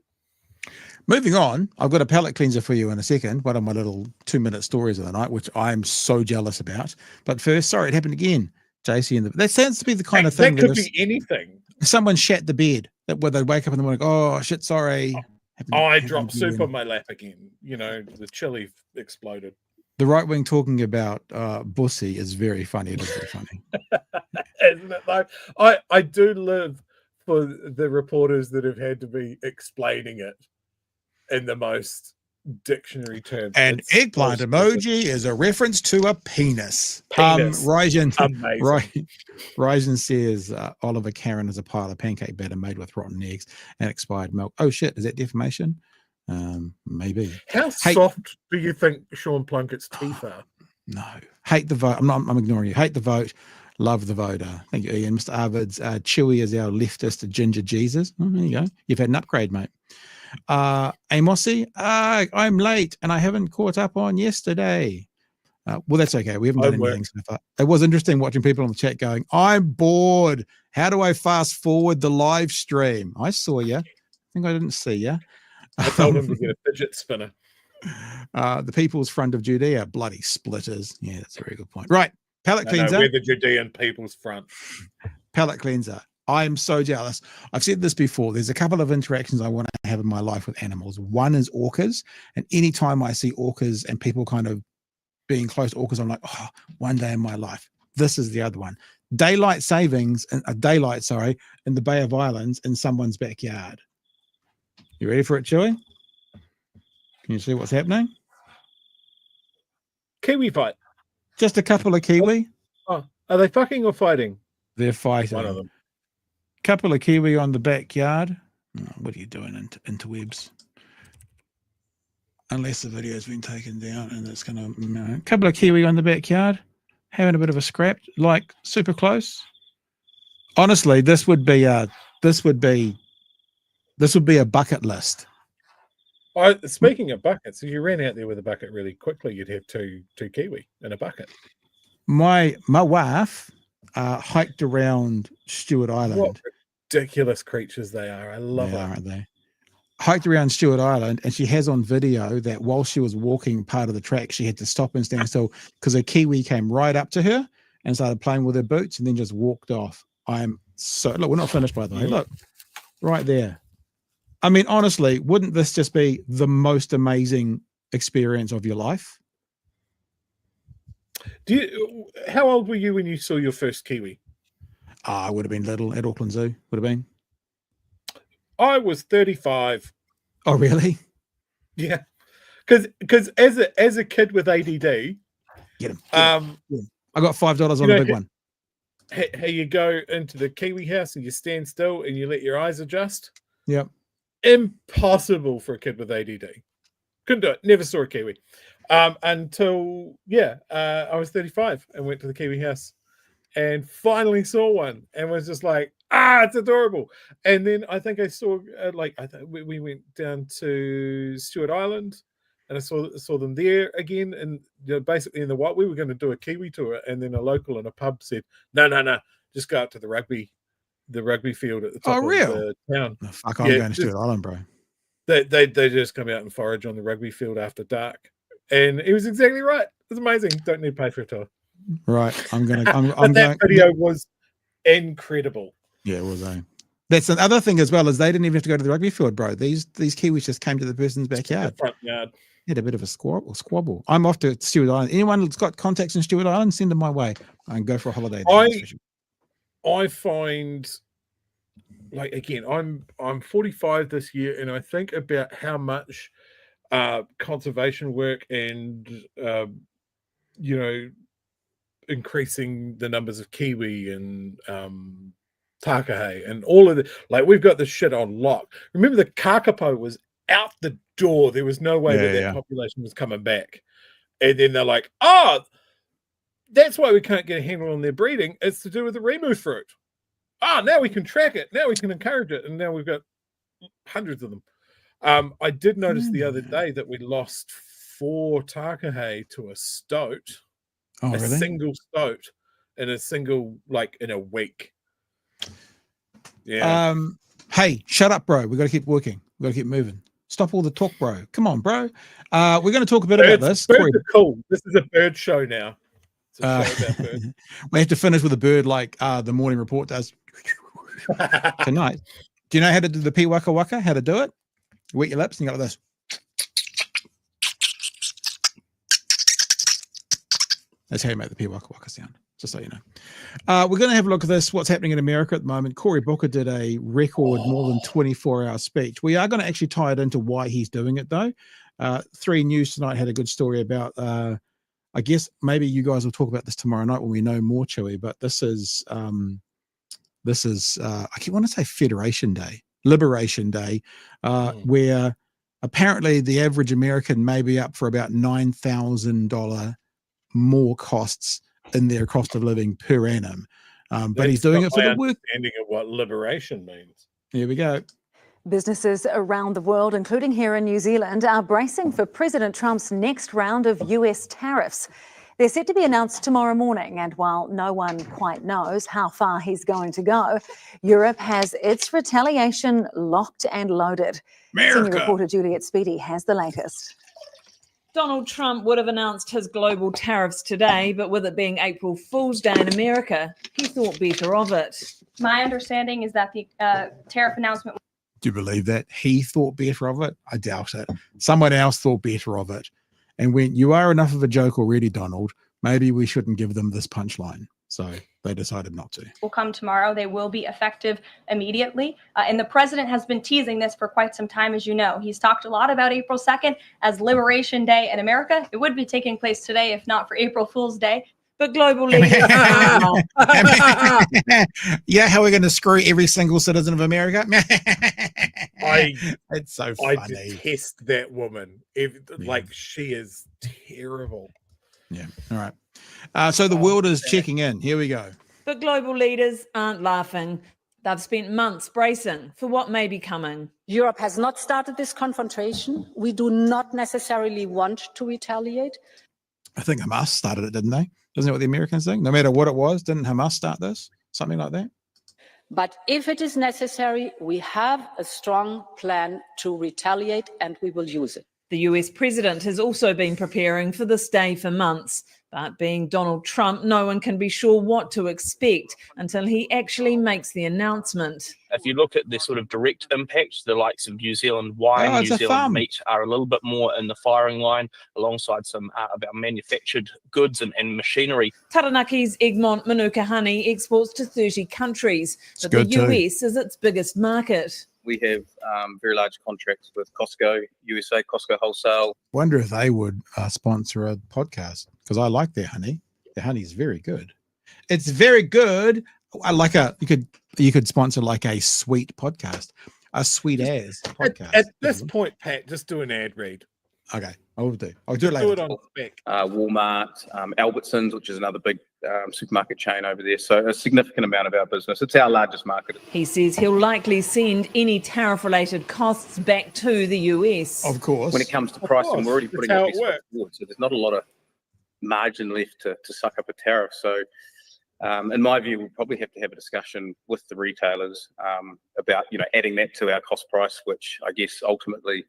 Moving on, I've got a palate cleanser for you in a second. One of my little 2-minute stories of the night, which I'm so jealous about. But first, sorry, it happened again. JC, that sounds to be the kind of thing
that could be anything.
Someone shat the bed where they wake up in the morning, oh shit, sorry.
I dropped soup on my lap again. The chili exploded.
The right wing talking about Bussy is very funny. It is very funny.
Isn't it though? I do live for the reporters that have had to be explaining it in the most dictionary terms.
An eggplant emoji is a reference to a penis. Ryzen says Oliver Karen is a pile of pancake batter made with rotten eggs and expired milk. Oh shit, is that defamation? Maybe.
How soft do you think Sean Plunkett's teeth are?
No. Hate the vote. I'm ignoring you. Hate the vote. Love the voter. Thank you, Ian. Mr. Arvids. Chewy is our leftist ginger Jesus. Oh, there you go. You've had an upgrade, mate. Amosy, I'm late and I haven't caught up on yesterday. Well, that's okay. We haven't done anything so far. It was interesting watching people in the chat going, I'm bored. How do I fast forward the live stream? I saw you. I think I didn't see you.
I told him to get a fidget spinner.
The People's Front of Judea, bloody splitters. Yeah, that's a very good point. Right. Palate cleanser.
We're the Judean People's Front.
Palate cleanser. I'm so jealous. I've said this before. There's a couple of interactions I want to have in my life with animals. One is orcas. And anytime I see orcas and people kind of being close to orcas, I'm like, oh, one day in my life. This is the other one. Daylight savings, in the Bay of Islands in someone's backyard. You ready for it, Chewy? Can you see what's happening?
Kiwi fight.
Just a couple of Kiwi.
Oh, are they fucking or fighting?
They're fighting.
One of them.
Couple of Kiwi on the backyard. Oh, what are you doing, interwebs? Unless the video's been taken down and it's going to... couple of Kiwi on the backyard, having a bit of a scrap, like super close. Honestly, this would be a bucket list.
Speaking of buckets, if you ran out there with a bucket really quickly, you'd have two Kiwi in a bucket.
My wife hiked around Stewart Island.
What ridiculous creatures they are. I love them.
Aren't they? Hiked around Stewart Island, and she has on video that while she was walking part of the track, she had to stop and stand still because a Kiwi came right up to her and started playing with her boots and then just walked off. Look, we're not finished, by the way. Look, right there. I mean, honestly, wouldn't this just be the most amazing experience of your life?
How old were you when you saw your first Kiwi?
I would have been little at Auckland Zoo. Would have been.
I was 35.
Oh, really?
Yeah, because as a kid with ADD,
get him. I got $5 on the big one.
How you go into the Kiwi house and you stand still and you let your eyes adjust.
Yep.
Impossible for a kid with ADD. Couldn't do it. Never saw a Kiwi. Until I was 35 and went to the Kiwi house. and finally saw one and was just like, it's adorable. And then I think I saw we went down to Stewart Island, and I saw them there again, and basically in the white. We were going to do a Kiwi tour, and then a local in a pub said, no, just go out to the rugby field at the top of the town.
No, fuck, I'm going to Stewart Island, bro.
They just come out and forage on the rugby field after dark, and he was exactly right. It's amazing. Don't need to pay for a tour.
Right,
That video was incredible.
Yeah, it was. That's another thing as well, is they didn't even have to go to the rugby field, bro. These Kiwis just came to the person's backyard.
Front yard.
Had a bit of a squabble. I'm off to Stewart Island. Anyone that's got contacts in Stewart Island, send them my way. I can go for a holiday there.
I find, like, again, I'm 45 this year, and I think about how much conservation work and increasing the numbers of Kiwi and Takahe and all of the, like, we've got this shit on lock. Remember, the kakapo was out the door. There was no way that population was coming back. And then they're like, that's why we can't get a handle on their breeding. It's to do with the remu fruit. Now we can track it. Now we can encourage it. And now we've got hundreds of them. I did notice the other day that we lost 4 Takahe to a stoat.
Oh, really?
Single stoat in a week. Yeah.
Hey, shut up, bro. We got to keep working. We got to keep moving. Stop all the talk, bro. Come on, bro. We're going to talk a bit about this.
Birds are cool. This is a bird show now. It's a show about birds.
We have to finish with a bird like the morning report does tonight. Do you know how to do the P waka waka? How to do it? You wet your lips and you go like this. That's how you make the P waka waka sound, just so you know. We're going to have a look at this, what's happening in America at the moment. Cory Booker did a record more than 24-hour speech. We are going to actually tie it into why he's doing it, though. 3 News tonight had a good story about, I guess maybe you guys will talk about this tomorrow night when we know more, Chewy, but this is I keep wanting to say Federation Day, Liberation Day, where apparently the average American may be up for about $9,000 more costs in their cost of living per annum. But he's doing it for the work.
Understanding of what liberation means.
Here we go.
Businesses around the world, including here in New Zealand, are bracing for President Trump's next round of US tariffs. They're set to be announced tomorrow morning, and while no one quite knows how far he's going to go, Europe has its retaliation locked and loaded. Senior reporter Juliet Speedy has the latest.
Donald Trump would have announced his global tariffs today, but with it being April Fool's Day in America, he thought better of it.
My understanding is that the tariff announcement...
Do you believe that? He thought better of it? I doubt it. Someone else thought better of it and went, you are enough of a joke already, Donald. Maybe we shouldn't give them this punchline. So they decided not to.
Will come tomorrow. They will be effective immediately. And the president has been teasing this for quite some time, as you know. He's talked a lot about April 2nd as Liberation Day in America. It would be taking place today if not for April Fool's Day.
But global leaders...
Yeah, how we're going to screw every single citizen of America? It's so funny.
I detest that woman. Like, she is terrible.
Yeah, all right. So the world is checking in. Here we go.
But global leaders aren't laughing. They've spent months bracing for what may be coming.
Europe has not started this confrontation. We do not necessarily want to retaliate.
I think Hamas started it, didn't they? Isn't that what the Americans think? No matter what it was, didn't Hamas start this? Something like that?
But if it is necessary, we have a strong plan to retaliate and we will use it.
The US president has also been preparing for this day for months. But being Donald Trump, no one can be sure what to expect until he actually makes the announcement.
If you look at the sort of direct impact, the likes of New Zealand wine, New Zealand meat are a little bit more in the firing line, alongside some of our manufactured goods and machinery.
Taranaki's Egmont Manuka honey exports to 30 countries, but the US is its biggest market.
We have very large contracts with Costco, USA, Costco Wholesale.
Wonder if they would sponsor a podcast, because I like their honey. Their honey is very good. It's very good. I like you could sponsor like a sweet podcast, a sweet as podcast.
At this point, Pat, just do an ad read.
Okay, I will do. I'll do it later.
Do it on spec.
Walmart, Albertsons, which is another big supermarket chain over there. So a significant amount of our business. It's our largest market.
He says he'll likely send any tariff-related costs back to the US.
Of course.
When it comes to pricing, we're already putting our best foot forward, so there's not a lot of margin left to suck up a tariff. So in my view, we'll probably have to have a discussion with the retailers about, adding that to our cost price, which I guess ultimately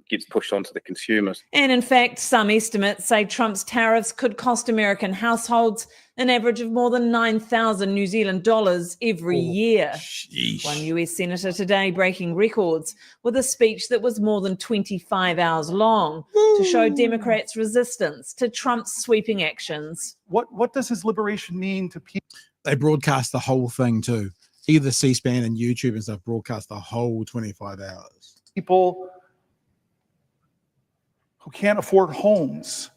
gets pushed onto the consumers.
And in fact, some estimates say Trump's tariffs could cost American households an average of more than 9,000 New Zealand dollars every year.
Sheesh.
One US senator today breaking records with a speech that was more than 25 hours long to show Democrats' resistance to Trump's sweeping actions.
What does his liberation mean to people?
They broadcast the whole thing too. Either C-SPAN and YouTube and stuff broadcast the whole 25 hours.
People who can't afford homes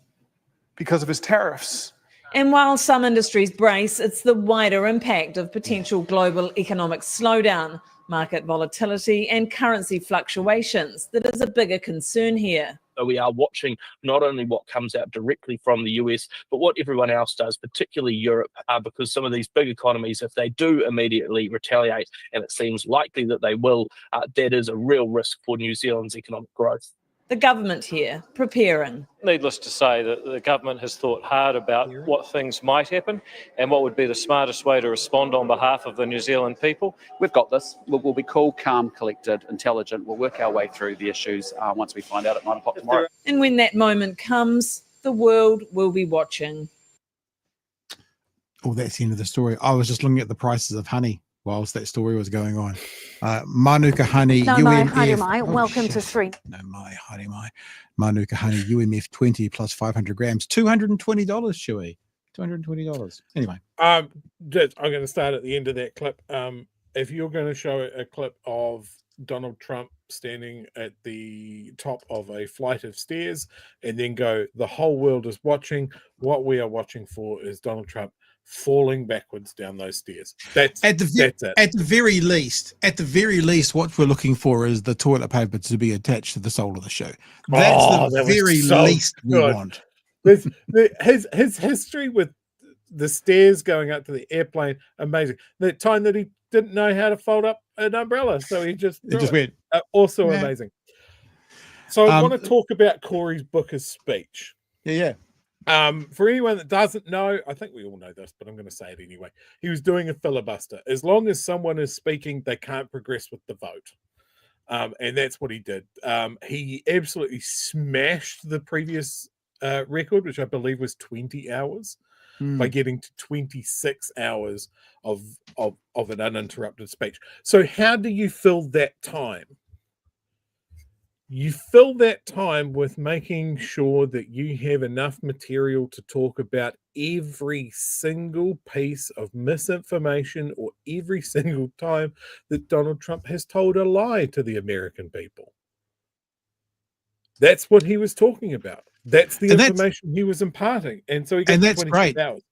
because of his tariffs.
And while some industries brace, it's the wider impact of potential global economic slowdown, market volatility and currency fluctuations that is a bigger concern here.
So we are watching not only what comes out directly from the US, but what everyone else does, particularly Europe, because some of these big economies, if they do immediately retaliate, and it seems likely that they will, that is a real risk for New Zealand's economic growth.
The government here preparing.
Needless to say that the government has thought hard about what things might happen and what would be the smartest way to respond on behalf of the New Zealand people.
We've got this. We'll be cool, calm, collected, intelligent. We'll work our way through the issues once we find out at 9 o'clock tomorrow.
And when that moment comes, the world will be watching.
Oh, that's the end of the story. I was just looking at the prices of honey whilst that story was going on. Manuka honey,
No,
UMF.
Haere mai, welcome to 3.
No, my honey, my Manuka honey, UMF 20 plus 500 grams, $220, Chewy. $220. Anyway.
I'm going to start at the end of that clip. If you're going to show a clip of Donald Trump standing at the top of a flight of stairs and then go, the whole world is watching, what we are watching for is Donald Trump falling backwards down those stairs. That's it.
At the very least, what we're looking for is the toilet paper to be attached to the sole of the shoe. That's the very least we want.
His history with the stairs going up to the airplane, amazing. The time that he didn't know how to fold up an umbrella, so he just
went.
Also amazing. So I want to talk about Cory Bookers' speech.
Yeah.
For anyone that doesn't know, I think we all know this, but I'm going to say it anyway. He was doing a filibuster. As long as someone is speaking, they can't progress with the vote. And that's what he did. He absolutely smashed the previous record, which I believe was 20 hours, by getting to 26 hours of an uninterrupted speech. So how do you fill that time? You fill that time with making sure that you have enough material to talk about every single piece of misinformation or every single time that Donald Trump has told a lie to the American people. That's what he was talking about. That's the information he was imparting. And so he got 26 hours.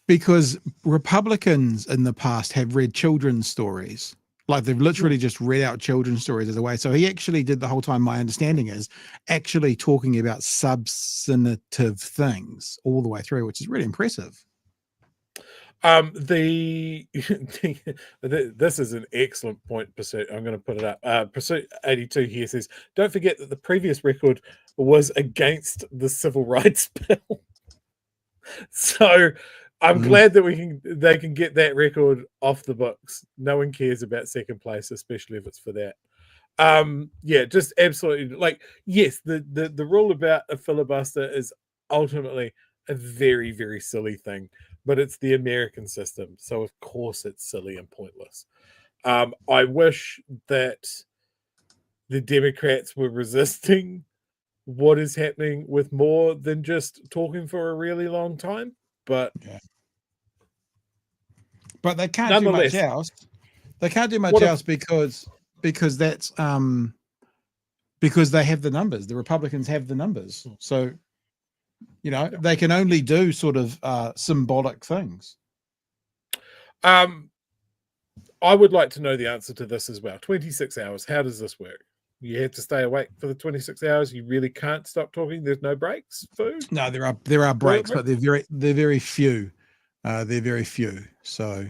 Because Republicans in the past have read children's stories. Like they've literally just read out children's stories as a way. So he actually did the whole time, my understanding is, actually talking about substantive things all the way through, which is really impressive.
This is an excellent point, Pursuit. I'm going to put it up. Pursuit 82 here says, don't forget that the previous record was against the Civil Rights Bill. So I'm glad that they can get that record off the books. No one cares about second place, especially if it's for that. Yeah, just absolutely yes, the rule about a filibuster is ultimately a very, very silly thing, but it's the American system. So of course it's silly and pointless. I wish that the Democrats were resisting what is happening with more than just talking for a really long time. But
they can't do much else. They can't do much else because that's because they have the numbers. The Republicans have the numbers. So they can only do sort of symbolic things.
I would like to know the answer to this as well. 26 hours. How does this work? You have to stay awake for the 26 hours. You really can't stop talking. There's no breaks. Food.
No, there are breaks, but they're very few. They're very few. So,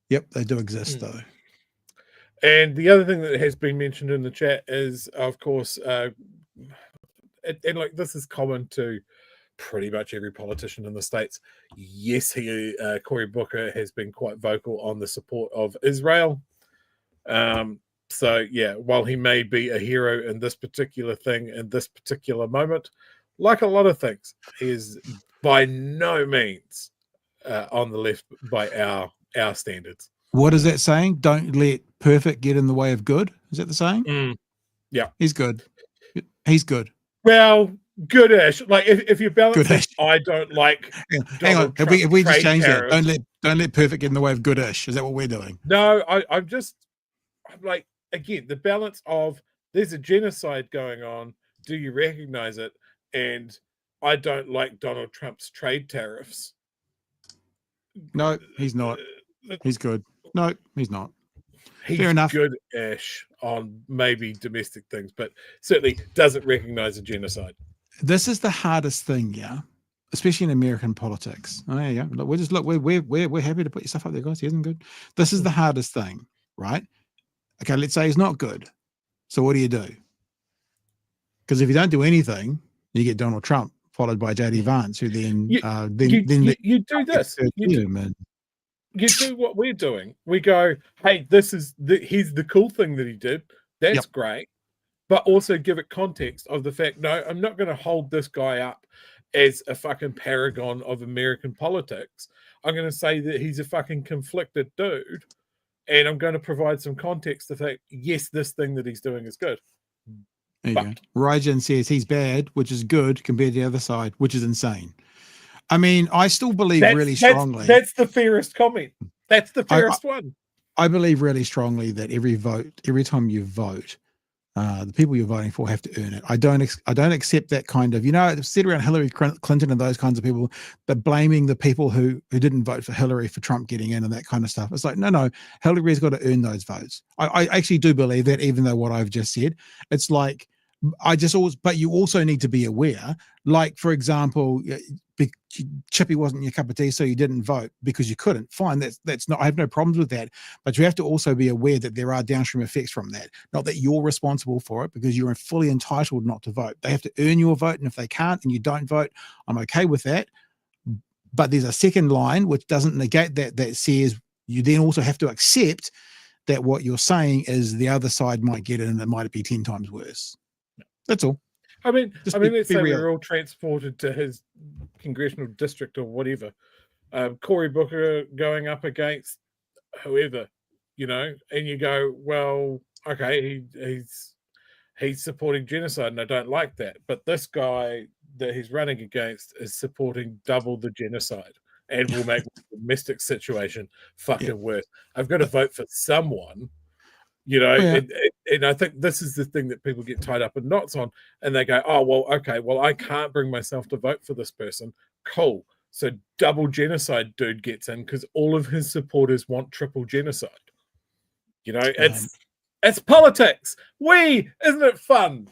yep, they do exist though.
And the other thing that has been mentioned in the chat is, of course, and like this is common to pretty much every politician in the States. Yes, Cory Booker has been quite vocal on the support of Israel. So, yeah, while he may be a hero in this particular thing, in this particular moment, like a lot of things, he is by no means on the left by our standards.
What is that saying? Don't let perfect get in the way of good. Is that the saying?
Yeah.
He's good. He's good.
Well, goodish. Like if you balance it, I don't like.
Hang on. Have we just changed that? Don't let perfect get in the way of goodish. Is that what we're doing?
No, I'm like, again, the balance of there's a genocide going on. Do you recognize it? And I don't like Donald Trump's trade tariffs.
No, he's not. He's good. No, he's not.
He's
fair enough.
Good-ish on maybe domestic things, but certainly doesn't recognize a genocide.
This is the hardest thing, yeah, especially in American politics. Oh, yeah. Look, we're happy to put your stuff up there, guys. He isn't good. This is the hardest thing, right? Okay, let's say he's not good. So what do you do? Because if you don't do anything, you get Donald Trump followed by JD Vance, who then
you do this. You do what we're doing. We go, hey, here's the cool thing that he did. That's great. But also give it context of the fact, no, I'm not going to hold this guy up as a fucking paragon of American politics. I'm going to say that he's a fucking conflicted dude. And I'm going to provide some context to the fact, yes, this thing that he's doing is good.
There you go. Rajan says he's bad, which is good compared to the other side, which is insane. I mean, I still believe really strongly.
That's the fairest comment. That's the fairest one.
I believe really strongly that every time you vote, the people you're voting for have to earn it. I don't accept that kind of, sit around Hillary Clinton and those kinds of people, but blaming the people who didn't vote for Hillary for Trump getting in and that kind of stuff. It's like, no, Hillary's got to earn those votes. I actually do believe that, even though what I've just said, it's like, but you also need to be aware, like, for example, Chippy wasn't your cup of tea, so you didn't vote because you couldn't. Fine, that's not. I have no problems with that, but you have to also be aware that there are downstream effects from that. Not that you're responsible for it, because you're fully entitled not to vote. They have to earn your vote, and if they can't and you don't vote, I'm okay with that. But there's a second line which doesn't negate that. That says you then also have to accept that what you're saying is the other side might get it, and it might be 10 times worse. That's all.
I mean, let's say we're all transported to his congressional district or whatever. Cory Booker going up against whoever, and you go, well, okay, he's supporting genocide, and I don't like that. But this guy that he's running against is supporting double the genocide and will make the domestic situation fucking worse. I've got to vote for someone. And I think this is the thing that people get tied up in knots on, and they go, oh, well, okay, well, I can't bring myself to vote for this person. Cool. So double genocide dude gets in because all of his supporters want triple genocide. It's politics. Isn't it fun?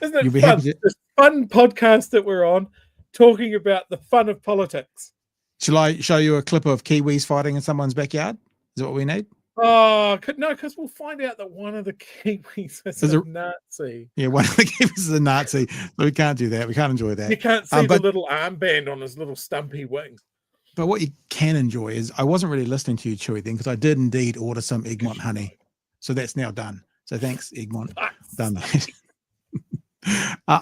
Isn't it fun? This fun podcast that we're on, talking about the fun of politics.
Shall I show you a clip of Kiwis fighting in someone's backyard? Is that what we need?
Oh, no, because we'll find out that one of the Kiwis is a Nazi.
Yeah, one of the Kiwis is a Nazi. So we can't do that. We can't enjoy that.
You can't see the little armband on his little stumpy wing.
But what you can enjoy is, I wasn't really listening to you, Chewy, then, because I did indeed order some Egmont honey. So that's now done. So thanks, Egmont. Done that.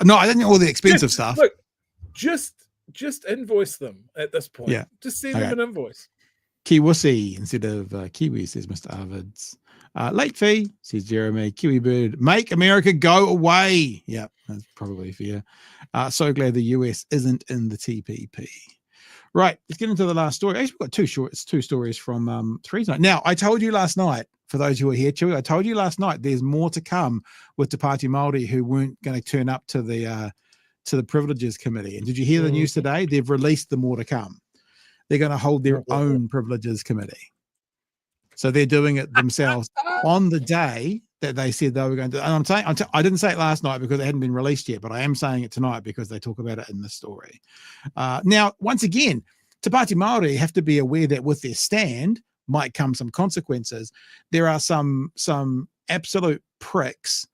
No, I didn't know all the expensive stuff.
Look, just invoice them at this point.
Yeah.
Just send them an invoice.
Kiwussy instead of Kiwi, says Mr. Arvids. Late fee, says Jeremy. Kiwi bird, make America go away. Yeah, that's probably fair. So glad the US isn't in the TPP. Right, let's get into the last story. Actually, we've got two stories from three tonight. Now, I told you last night, for those who are here, Chewy, I told you last night there's more to come with the Pāti Māori who weren't going to turn up to the Privileges Committee. And did you hear the news today? They've released the more to come. They're going to hold their own Privileges Committee. So they're doing it themselves on the day that they said they were going to. And I'm saying, I didn't say it last night because it hadn't been released yet, but I am saying it tonight because they talk about it in the story. Now, once again, Te Pāti Māori have to be aware that with their stand might come some consequences. There are some absolute pricks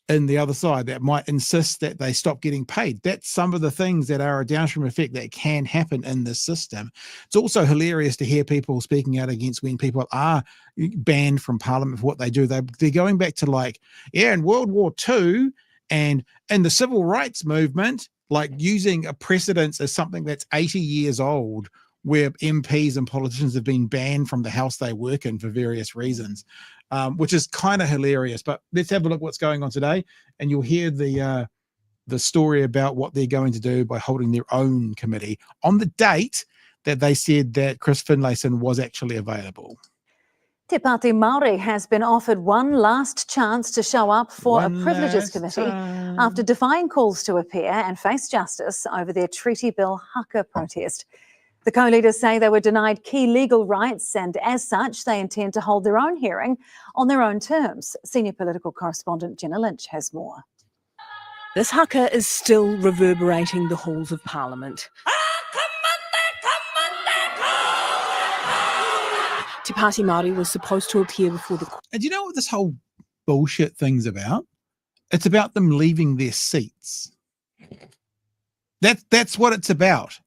in the other side that might insist that they stop getting paid. That's some of the things that are a downstream effect that can happen in this system. It's also hilarious to hear people speaking out against when people are banned from Parliament for what they do. They're going back to like, in World War II and in the civil rights movement, like using a precedence as something that's 80 years old, where MPs and politicians have been banned from the house they work in for various reasons, which is kind of hilarious. But let's have a look what's going on today, and you'll hear the story about what they're going to do by holding their own committee on the date that they said that Chris Finlayson was actually available.
Te Pāti Māori has been offered one last chance to show up for a Privileges Committee after defying calls to appear and face justice over their Treaty Bill haka protest. The co-leaders say they were denied key legal rights, and as such, they intend to hold their own hearing on their own terms. Senior political correspondent Jenna Lynch has more.
This haka is still reverberating the halls of Parliament. Te Pāti Māori was supposed to appear before the court.
And do you know what this whole bullshit thing's about? It's about them leaving their seats. That's what it's about.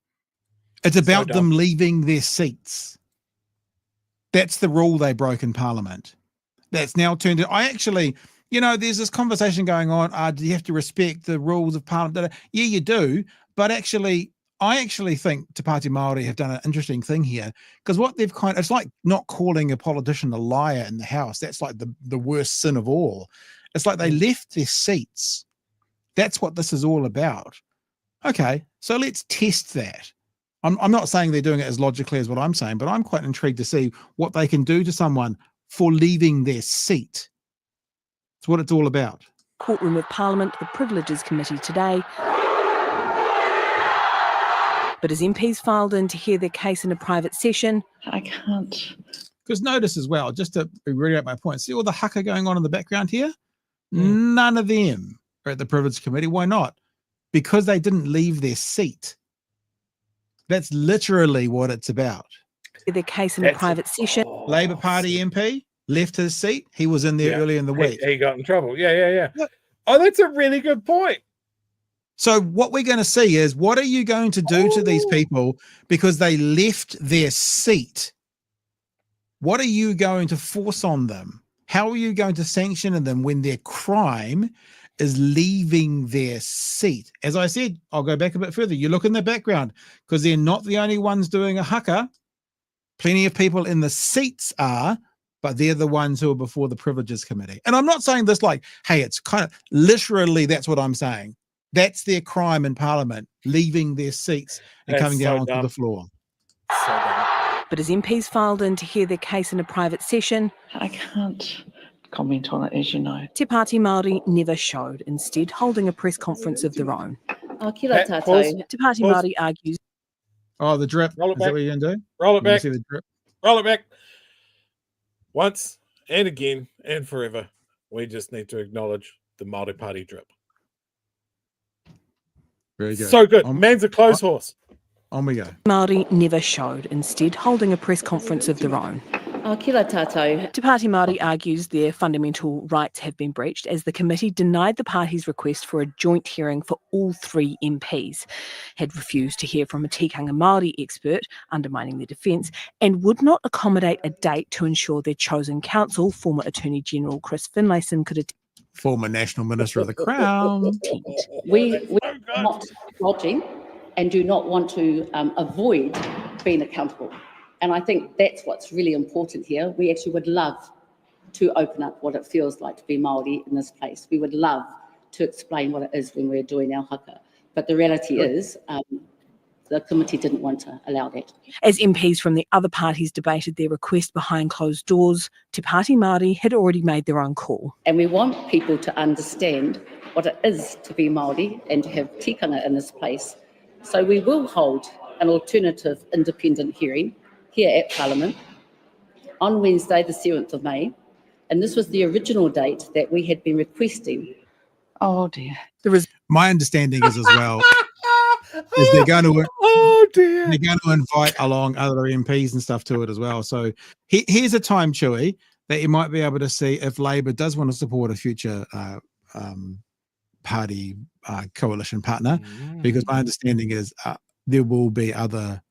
It's about them leaving their seats. That's the rule they broke in Parliament. That's now turned into, there's this conversation going on. Do you have to respect the rules of Parliament? Yeah, you do. But I actually think Te Pāti Māori have done an interesting thing here, because what they've it's like not calling a politician a liar in the House. That's like the worst sin of all. It's like they left their seats. That's what this is all about. Okay, so let's test that. I'm not saying they're doing it as logically as what I'm saying, but I'm quite intrigued to see what they can do to someone for leaving their seat. It's what it's all about.
Courtroom of Parliament, the Privileges Committee today. But as MPs filed in to hear their case in a private session,
I can't.
Because notice as well, just to reiterate my point, see all the haka going on in the background here? None of them are at the Privilege Committee. Why not? Because they didn't leave their seat. That's literally what it's about.
Their case in a private session.
Labour Party MP left his seat. He was in there early in the week.
He got in trouble. Yeah. Oh, that's a really good point.
So what we're going to see is, what are you going to do to these people because they left their seat? What are you going to force on them? How are you going to sanction them when their crime is leaving their seat? As I said, I'll go back a bit further. You look in the background, because they're not the only ones doing a haka. Plenty of people in the seats are, but they're the ones who are before the Privileges Committee. And I'm not saying this like, hey, it's kind of literally, that's what I'm saying. That's their crime in Parliament, leaving their seats and coming down onto the floor.
But as MPs filed in to hear their case in a private session,
I can't comment on it, as you know.
Te Pāti Māori never showed, instead holding a press conference of their own.
Kia ora tātou.
Te Pāti Māori argues.
Oh, the drip.
Roll it
Is
back.
that what you're going to do?
Roll it back.
See the drip?
Roll it back. Once and again and forever, we just need to acknowledge the Māori Party drip.
Very good.
So good. Man's a close horse.
On we go.
Māori never showed, instead holding a press conference of their own.
Kia ora tātou.
Te Pāti Māori argues their fundamental rights have been breached, as the committee denied the party's request for a joint hearing for all three MPs, had refused to hear from a tikanga Māori expert, undermining their defence, and would not accommodate a date to ensure their chosen counsel, former Attorney General Chris Finlayson, could attend.
Former National Minister of the Crown.
We are not dodging and do not want to avoid being accountable. And I think that's what's really important here. We actually would love to open up what it feels like to be Māori in this place. We would love to explain what it is when we're doing our haka. But the reality is the committee didn't want to allow that.
As MPs from the other parties debated their request behind closed doors, Te Pāti Māori had already made their own call.
And we want people to understand what it is to be Māori and to have tikanga in this place. So we will hold an alternative independent hearing here at Parliament on Wednesday, the 7th of May. And this was the original date that we had been requesting.
Oh dear.
My understanding is as well, is they're going to
oh dear,
they're going to invite along other MPs and stuff to it as well. So here's a time, Chewy, that you might be able to see if Labor does want to support a future party coalition partner, because my understanding is there will be other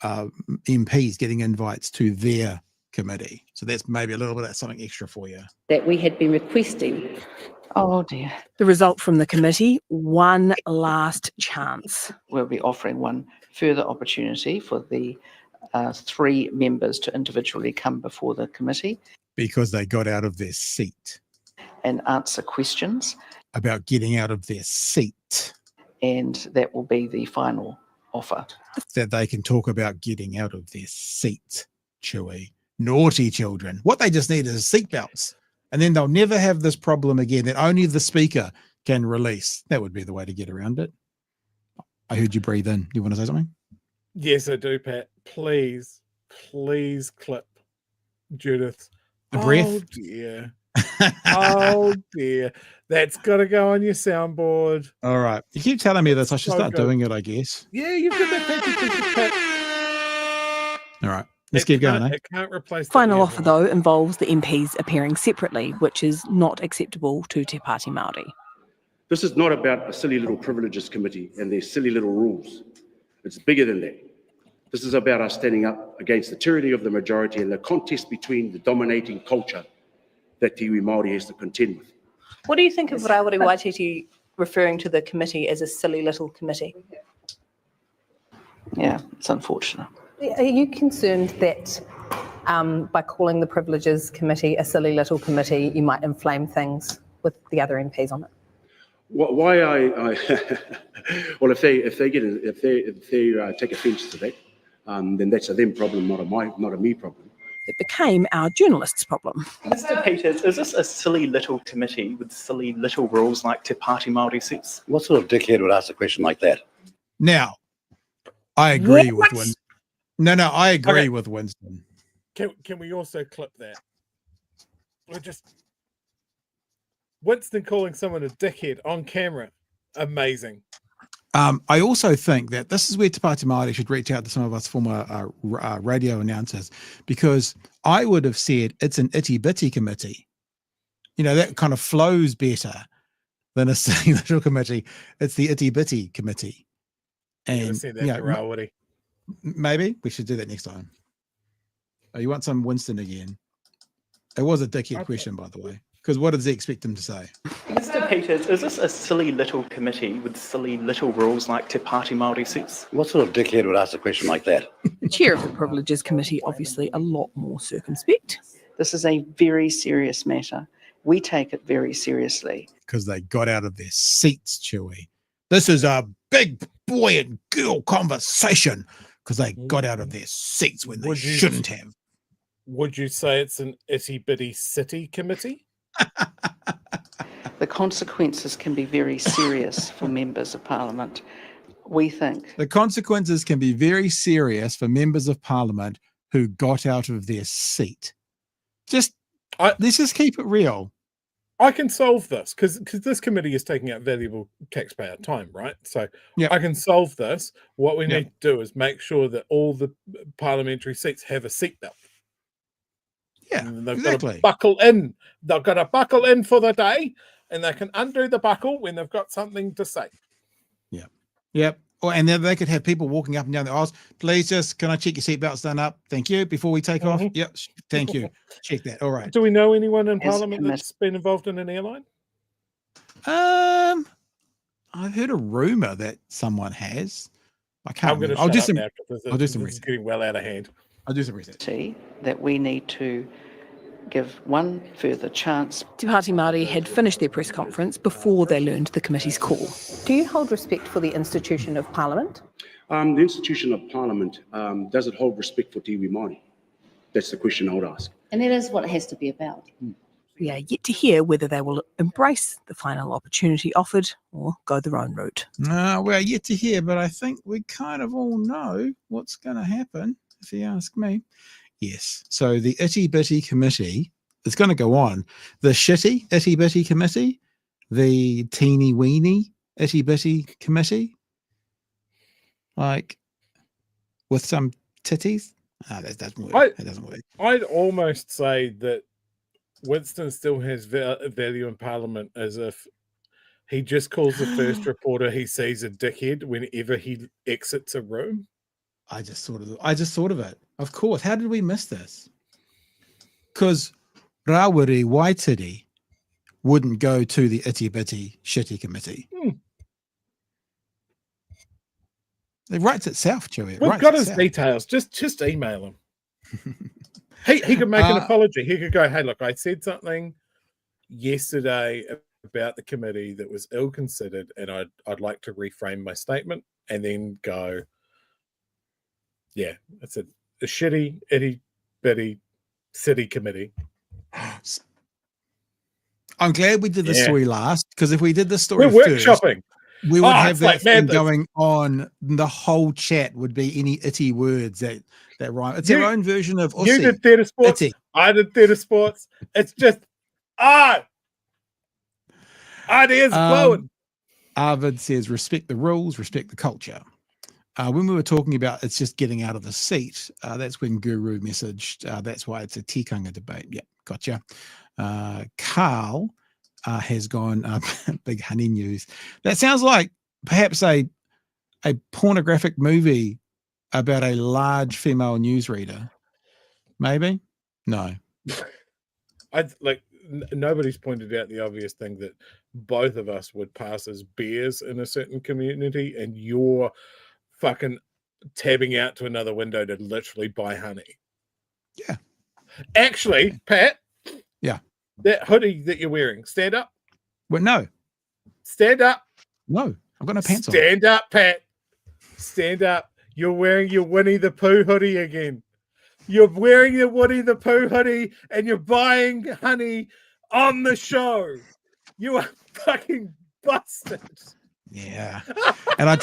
MPs getting invites to their committee. So that's maybe a little bit of something extra for you.
That we had been requesting.
Oh dear.
The result from the committee, one last chance.
We'll be offering one further opportunity for the 3 members to individually come before the committee.
Because they got out of their seat.
And answer questions.
About getting out of their seat.
And that will be the final offer.
That they can talk about getting out of their seat, Chewy. Naughty children. What they just need is seatbelts. And then they'll never have this problem again that only the speaker can release. That would be the way to get around it. I heard you breathe in. You want to say something?
Yes, I do, Pat. Please clip Judith.
The breath?
Oh, dear. Oh, dear. That's got to go on your soundboard.
All right. You keep telling me this. I should start doing it, I guess.
Yeah, you've got that fantastic Pat.
All right. Let's keep going.
It can't replace the
Final offer, though, involves the MPs appearing separately, which is not acceptable to Te Pāti Māori.
This is not about a silly little privileges committee and their silly little rules. It's bigger than that. This is about us standing up against the tyranny of the majority and the contest between the dominating culture that Kiwi Māori has to contend with.
What do you think of Rawiri Waititi referring to the committee as a silly little committee?
Yeah, it's unfortunate.
Are you concerned that by calling the Privileges Committee a silly little committee, you might inflame things with the other MPs on it?
Why I well, if they take offence to that, then that's a them problem, not a me problem.
It became our journalists' problem.
Mr. Peters, is this a silly little committee with silly little rules like Te Pāti Māori suits?
What sort of dickhead would ask a question like that?
Now, I agree with Winston. No, I agree with Winston.
Can we also clip that? We're just Winston calling someone a dickhead on camera. Amazing.
I also think that this is where Te Pāti Māori should reach out to some of us former radio announcers, because I would have said it's an itty-bitty committee. You know, that kind of flows better than a silly little committee. It's the itty-bitty committee. And maybe we should do that next time. Oh, you want some Winston again? It was a dickhead question, by the way, because what does he expect him to say?
Mr. Peters, is this a silly little committee with silly little rules like Te Pāti Māori suits?
What sort of dickhead would ask a question like that?
The chair of the Privileges Committee, obviously a lot more circumspect.
This is a very serious matter. We take it very seriously.
Because they got out of their seats, Chewy. This is a big boy and girl conversation because they got out of their seats when they shouldn't have.
Would you say it's an itty-bitty city committee?
The consequences can be very serious for members of parliament. We think
the consequences can be very serious for members of parliament who got out of their seat. Let's just keep it real.
I can solve this because this committee is taking out valuable taxpayer time, right? So I can solve this. What we need to do is make sure that all the parliamentary seats have a seatbelt.
Yeah,
and they've got to buckle in. They've got to buckle in for the day, and they can undo the buckle when they've got something to say.
Yeah. Yep. And then they could have people walking up and down the aisles. Please, can I check your seatbelts done up? Thank you. Before we take off. Yep. Thank you. Check that. All right.
Do we know anyone in Parliament that's been involved in an airline?
I've heard a rumor that someone has. I can't.
I'm going to
I'll do some.
I'll do some research. It's getting well out of hand.
I'll do some research.
That we need to give one further chance.
Te Pāti Māori had finished their press conference before they learned the committee's call.
Do you hold respect for the institution of Parliament?
The institution of Parliament, does it hold respect for Kiwi Māori? That's the question I would ask.
And that is what it has to be about.
We are yet to hear whether they will embrace the final opportunity offered or go their own route.
We're yet to hear, but I think we kind of all know what's going to happen, if you ask me. Yes. So the itty-bitty committee is going to go on. The shitty itty-bitty committee, the teeny-weeny itty-bitty committee, like with some titties. That doesn't work. That doesn't work.
I'd almost say that Winston still has value in Parliament, as if he just calls the first reporter he sees a dickhead whenever he exits a room.
I just thought of it. Of course. How did we miss this? Because Rawiri Waitiri wouldn't go to the itty bitty shitty committee. It writes itself, Chewie.
We've got his details. Just email him. He could make an apology. He could go, hey, look, I said something yesterday about the committee that was ill-considered, and I'd like to reframe my statement, and then go, yeah, it's a shitty, itty-bitty city committee.
I'm glad we did the story last, because if we did the story
we're
first,
workshopping.
we would have that
like
thing
madness.
going on. The whole chat would be any itty words that rhyme. It's our own version of Aussie.
You did theatre sports.
Itty.
I did theatre sports. It's just ideas flowing.
Arvid says, respect the rules, respect the culture. When we were talking about it's just getting out of the seat, that's when Guru messaged, that's why it's a tikanga debate. Yeah, gotcha. Carl has gone, big honey news. That sounds like perhaps a pornographic movie about a large female newsreader. Maybe? No.
Nobody's pointed out the obvious thing that both of us would pass as bears in a certain community, and you're fucking tabbing out to another window to literally buy honey.
Yeah.
Actually, Pat.
Yeah.
That hoodie that you're wearing, stand up.
Well, no.
Stand up.
No, I've got no pants on.
Stand up, Pat. Stand up. You're wearing your Winnie the Pooh hoodie again. You're wearing your Winnie the Pooh hoodie and you're buying honey on the show. You are fucking busted.
Yeah. And I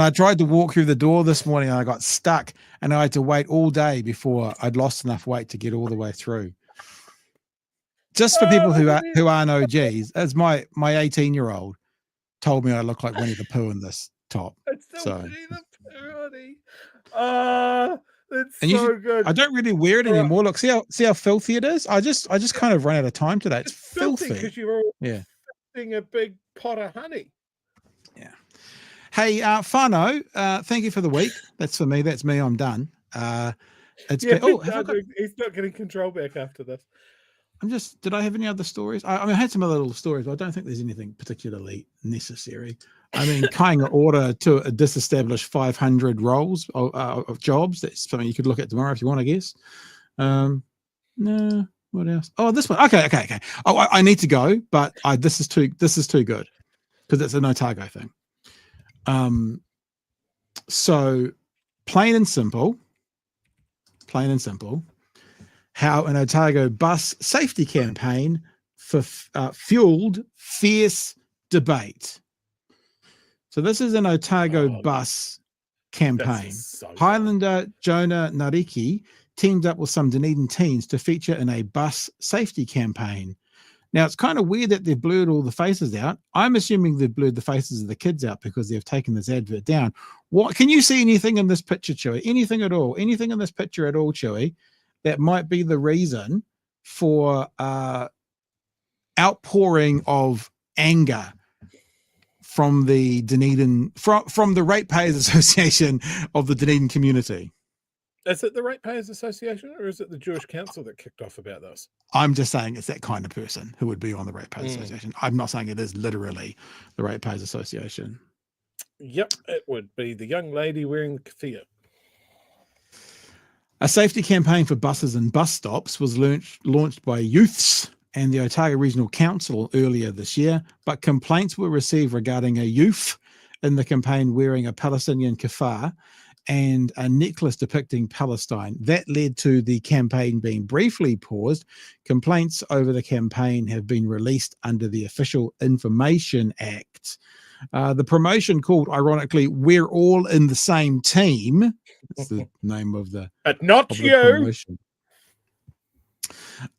tried to walk through the door this morning and I got stuck and I had to wait all day before I'd lost enough weight to get all the way through. Just for people who aren't OGs, as my 18-year-old told me I look like Winnie the Pooh in this top.
It's
so
Winnie the Pooh hoodie. That's so good.
I don't really wear it anymore. Look, see how filthy it is. I just kind of ran out of time today. It's filthy
because you're all
a
big pot of honey.
Yeah. Hey, Fano, thank you for the week. That's for me. That's me. I'm done. It's
he's not getting control back after this.
Did I have any other stories? I mean, I had some other little stories, but I don't think there's anything particularly necessary. I mean, Kainga order to disestablish 500 roles of jobs. That's something you could look at tomorrow if you want, I guess. No, what else? Oh, this one. Okay. Oh, I need to go, but this is too good because it's an Otago thing. So plain and simple, how an Otago bus safety campaign fueled fierce debate. So this is an Otago bus campaign. Highlander Jonah Nariki teamed up with some Dunedin teens to feature in a bus safety campaign. Now, it's kind of weird that they've blurred all the faces out. I'm assuming they've blurred the faces of the kids out because they've taken this advert down. What can you see anything in this picture, Chewie? Anything at all? Anything in this picture at all, Chewie, that might be the reason for outpouring of anger from the Dunedin, from the Ratepayers Association of the Dunedin community?
Is it the Ratepayers Association or is it the Jewish Council that kicked off about this?
I'm just saying it's that kind of person who would be on the Ratepayers Association. I'm not saying it is literally the Ratepayers Association.
Yep, it would be the young lady wearing the keffiyeh.
A safety campaign for buses and bus stops was launched by youths and the Otago Regional Council earlier this year, but complaints were received regarding a youth in the campaign wearing a Palestinian keffah and a necklace depicting Palestine. That led to the campaign being briefly paused. Complaints over the campaign have been released under the Official Information Act. The promotion called, ironically, We're All in the Same Team. That's the name of the
But not
of the
you.
promotion.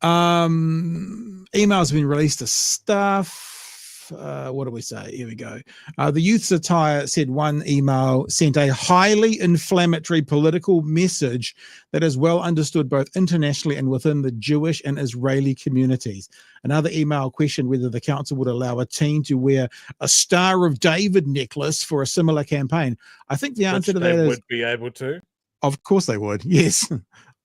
Emails have been released to staff. what do we say? Here we go. The youth satire said one email sent a highly inflammatory political message that is well understood both internationally and within the Jewish and Israeli communities. Another email questioned whether the council would allow a teen to wear a Star of David necklace for a similar campaign. I think the answer to that is
they would be able to.
Of course they would. Yes,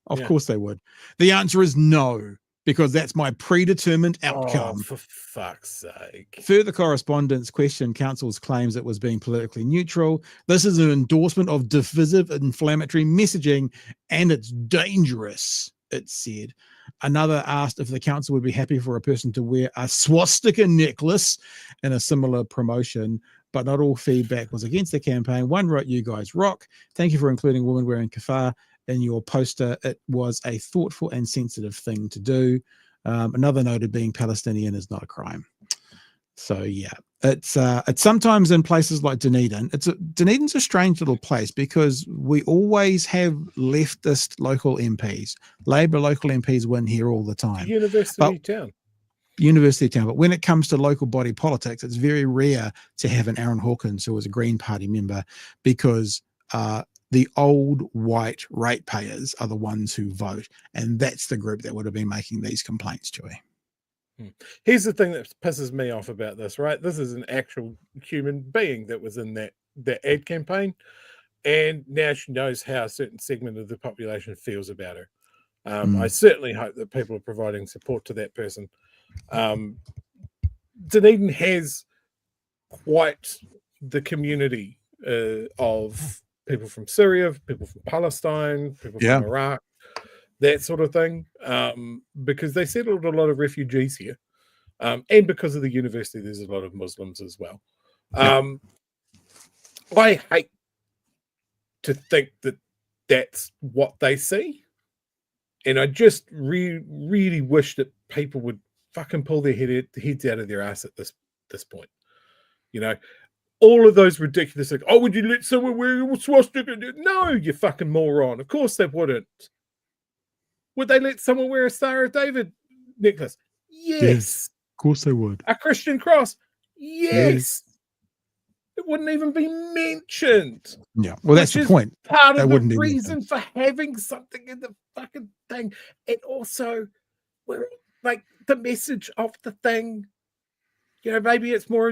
of course they would. The answer is no, because that's my predetermined outcome.
Oh, for fuck's sake.
Further correspondence questioned council's claims it was being politically neutral. This is an endorsement of divisive, inflammatory messaging, and it's dangerous, it said. Another asked if the council would be happy for a person to wear a swastika necklace in a similar promotion, but not all feedback was against the campaign. One wrote, "You guys rock. Thank you for including women wearing kafar in your poster. It was a thoughtful and sensitive thing to do." Another noted being Palestinian is not a crime. So yeah, it's sometimes in places like Dunedin. Dunedin's a strange little place because we always have leftist local MPs. Labor local MPs win here all the time.
University town.
But when it comes to local body politics, it's very rare to have an Aaron Hawkins who was a Green Party member, because the old white ratepayers are the ones who vote, and that's the group that would have been making these complaints, Joey.
Here's the thing that pisses me off about this, right? This is an actual human being that was in that ad campaign, and now she knows how a certain segment of the population feels about her. I certainly hope that people are providing support to that person. Dunedin has quite the community of people from Syria, people from Palestine, people from Iraq, that sort of thing, because they settled a lot of refugees here, and because of the university, there's a lot of Muslims as well. I hate to think that that's what they see, and I just really wish that people would fucking pull their heads out of their ass at this point. You know, all of those ridiculous, like, oh, would you let someone wear a swastika? No, you fucking moron. Of course they wouldn't. Would they let someone wear a Star of David necklace? Yes.
Of course they would.
A Christian cross? Yes. It wouldn't even be mentioned.
Yeah. Well, that's the point.
Part of the reason for having something in the fucking thing. And also, like, the message of the thing, you know, maybe it's more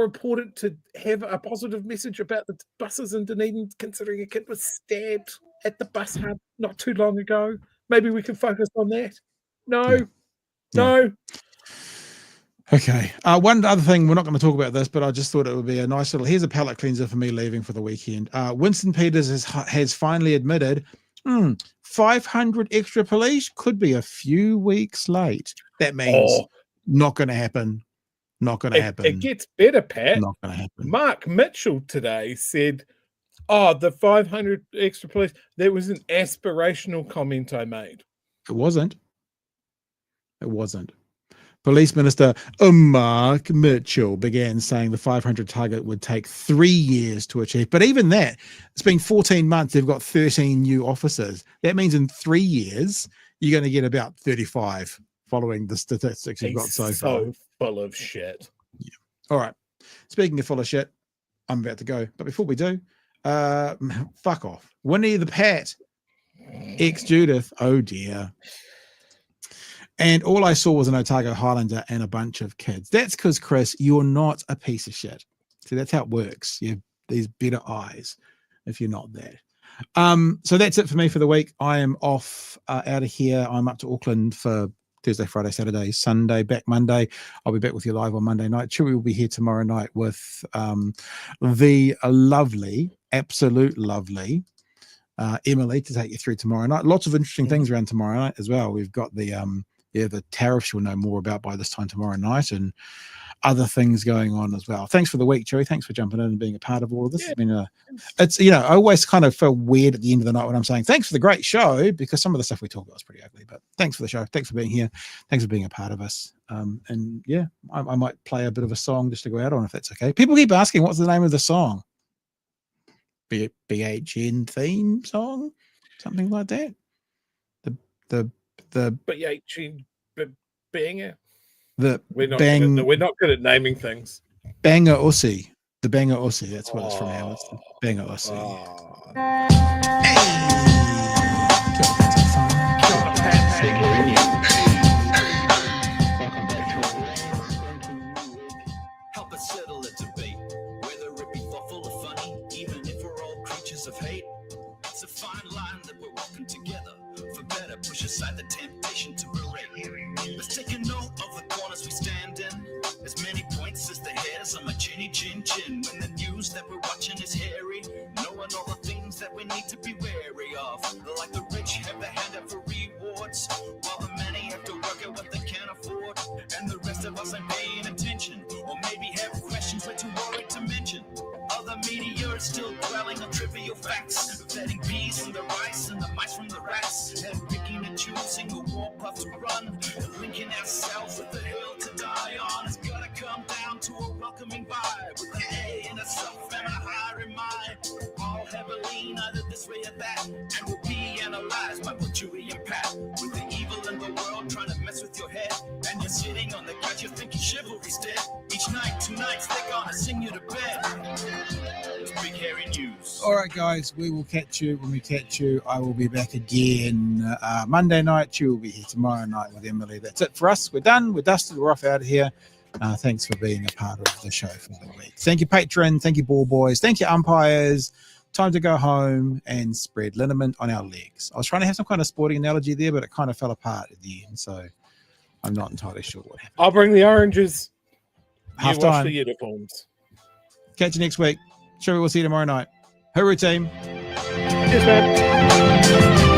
important to have a positive message about the buses in Dunedin, considering a kid was stabbed at the bus hub not too long ago. Maybe we can focus on that. No.
Okay. One other thing, we're not going to talk about this, but I just thought it would be a nice little, here's a palate cleanser for me leaving for the weekend. Winston Peters has finally admitted 500 extra police could be a few weeks late. That means not going to happen. Not going to happen.
It gets better, Pat.
Not going to happen.
Mark Mitchell today said, the 500 extra police, that was an aspirational comment I made.
It wasn't. Police Minister Mark Mitchell began saying the 500 target would take 3 years to achieve. But even that, it's been 14 months. They've got 13 new officers. That means in 3 years, you're going to get about 35 following the statistics you've got so far.
So full of shit.
Yeah. All right. Speaking of full of shit, I'm about to go. But before we do, fuck off. Winnie the Pat, ex-Judith. Oh, dear. And all I saw was an Otago Highlander and a bunch of kids. That's because, Chris, you're not a piece of shit. See, that's how it works. You have these better eyes if you're not that. So that's it for me for the week. I am off out of here. I'm up to Auckland for Thursday, Friday, Saturday, Sunday, back Monday. I'll be back with you live on Monday night. Chewy will be here tomorrow night with the lovely, absolute lovely Emily to take you through tomorrow night. Lots of interesting things around tomorrow night as well. We've got the tariffs you'll know more about by this time tomorrow night, and other things going on as well. Thanks for the week, Chewy. Thanks for jumping in and being a part of all of this.
Yeah.
I mean, it's, I always kind of feel weird at the end of the night when I'm saying thanks for the great show, because some of the stuff we talk about is pretty ugly, but thanks for the show. Thanks for being here. Thanks for being a part of us. And yeah, I might play a bit of a song just to go out on, if that's okay. People keep asking, what's the name of the song? BHN theme song? Something like that? The BHN banger? The
We're not
bang,
we're not good at naming things.
Banger Aussie. The Banger Aussie. That's what it's from now. It's the Banger Aussie.
Help us settle a debate, whether it be thoughtful or funny, even if we're all creatures of hate. It's a fine line that we're walking together. For better, push aside the temptation to berate. Let's take a note of the corners we stand in. As many points as the hairs on my chinny chin chin. When the news that we're watching is hairy, knowing all the things that we need to be wary of. Like the rich have the hand out for rewards, while the many have to work at what they can't afford. And the rest of us ain't paying attention, or maybe have questions we're too worried to mention. Other media are still dwelling on trivial facts, vetting peas from the rice and the mice from the rats, and picking and choosing a war puff to run, and linking ourselves with the hill to die on. It's gotta come down to a welcoming vibe, with an A and a self and a higher in mind. All have a lean either this way or that, and will be analyzed by both Chewy and Pat. With the evil in the world trying to mess with your head, and you're sitting on the couch, you're thinking chivalry's dead. Each night, 2 nights, they're gonna sing you to bed. It's big hairy news.
All right, guys, we will catch you when we catch you. I will be back again Monday night. You will be here tomorrow night with Emily. That's it for us. We're done. We're dusted. We're off out of here. Thanks for being a part of the show for the week. Thank you, patron. Thank you, ball boys. Thank you, umpires. Time to go home and spread liniment on our legs. I was trying to have some kind of sporting analogy there, but it kind of fell apart at the end, so I'm not entirely sure what happened.
I'll bring the oranges.
Half
You wash
time.
the uniforms.
Catch you next week. Sure, we'll see you tomorrow night. Hooroo team.
Cheers, man.